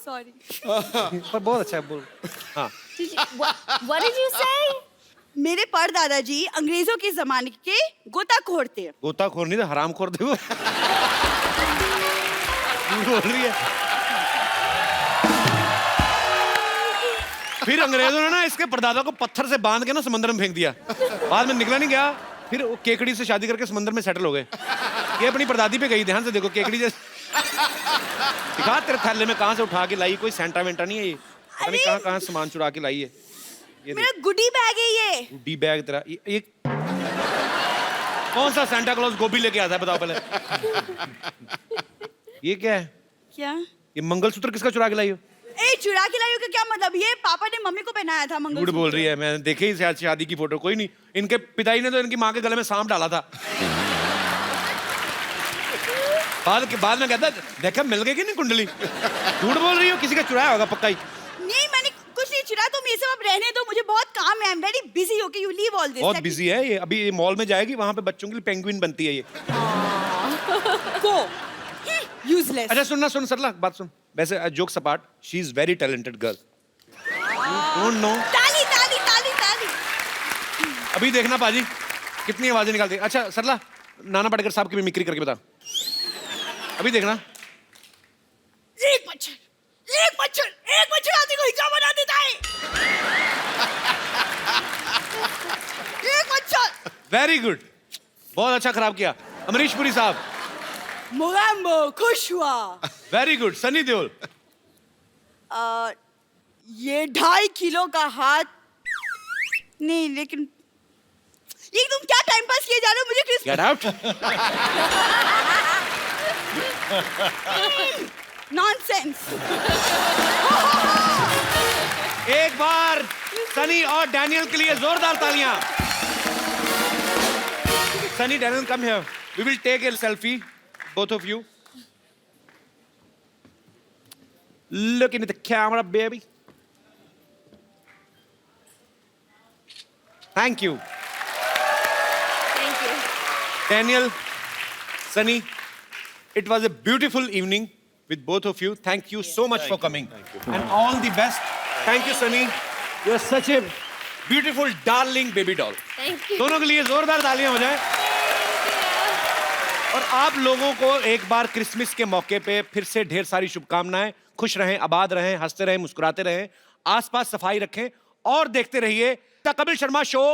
सॉरी। पर बहुत अच्छा है, बोल। हाँ। What did you say? मेरे पर दादाजी अंग्रेजों के जमाने के गोताखोर थे। गोताखोर नहीं, तो हरामखोर थे वो। बोल रही है। फिर अंग्रेजों ने ना इसके परदादा को पत्थर से बांध के ना समंदर में फेंक दिया। बाद में निकला नहीं गया, फिर वो केकड़ी से शादी करके समंदर में सेटल हो गए। ये अपनी परदादी पे गई, ध्यान से देखो, केकड़ी जैसे। दिखा तेरे थैले में कहाँ से उठा के लाई, कोई सेंटा वेंटा नहीं है ये। पता नहीं कहाँ सामान चुरा के लाई है। ये मेरा गुडी बैग है ये। गुडी बैग तेरा ये कौन सा सेंटा क्लॉज गोभी लेके आता है बताओ पहले। ये क्या है? क्या? ये मंगलसूत्र किसका चुरा के लाई हो? ए चुरा के लाई हो का क्या मतलब? ये पापा ने मम्मी को पहनाया था झूठ मंगलसूत्र। बोल रही है, मैंने देखे ही शायद शादी की फोटो। कोई नहीं, इनके पिताजी ने तो इनकी माँ के गले में सांप डाला था। बाद में कहता देखा मिल गई कि नहीं कुंडली। झूठ बोल रही हो, किसी का चुराया होगा पक्का ही। नहीं मैंने कुछ नहीं चुरा, तुम ये सब अब रहने दो, मुझे बहुत काम है। I am very busy. Okay you leave all this. बहुत बिजी है ये। अभी ये मॉल में जाएगी, वहां पे बच्चों के लिए पेंगुइन बनती है ये। गो यूजलेस। अच्छा सुन सरला, बात सुन। वैसे जोक सपाट, she is very talented girl. Don't know. ताली ताली ताली ताली। अभी देखना पाजी कितनी आवाजें निकालती है। अच्छा सरला, नाना पाटेकर साहब की मिमिक्री करके बता। अभी देखना। एक मच्छर आदमी को हिजाब बना देता है। एक मच्छर। वेरी गुड, बहुत अच्छा खराब किया। अमरीश पुरी साहब। मोगैम्बो खुश हुआ। Very good. सनी देओल। ये 2.5 किलो का हाथ नहीं, लेकिन ये तुम क्या टाइम पास किए जा रहे हो? मुझे क्रिस गेट आउट। नॉनसेंस। एक बार सनी और डैनियल के लिए जोरदार तालियां। Sunny, Daniel, come here. We will take a selfie, both of you. Look into the camera, baby. Thank you. Thank you. Daniel, Sunny, it was a beautiful evening with both of you. Thank you so much for coming. And all the best. Thank you, Sunny. You're such a beautiful, darling baby doll. Thank you. दोनों के लिए जोरदार तालियां हो जाए। और आप लोगों को एक बार क्रिसमस के मौके पे फिर से ढेर सारी शुभकामनाएं। खुश रहें, आबाद रहें, हंसते रहें, मुस्कुराते रहें, आसपास सफाई रखें और देखते रहिए द कपिल शर्मा शो।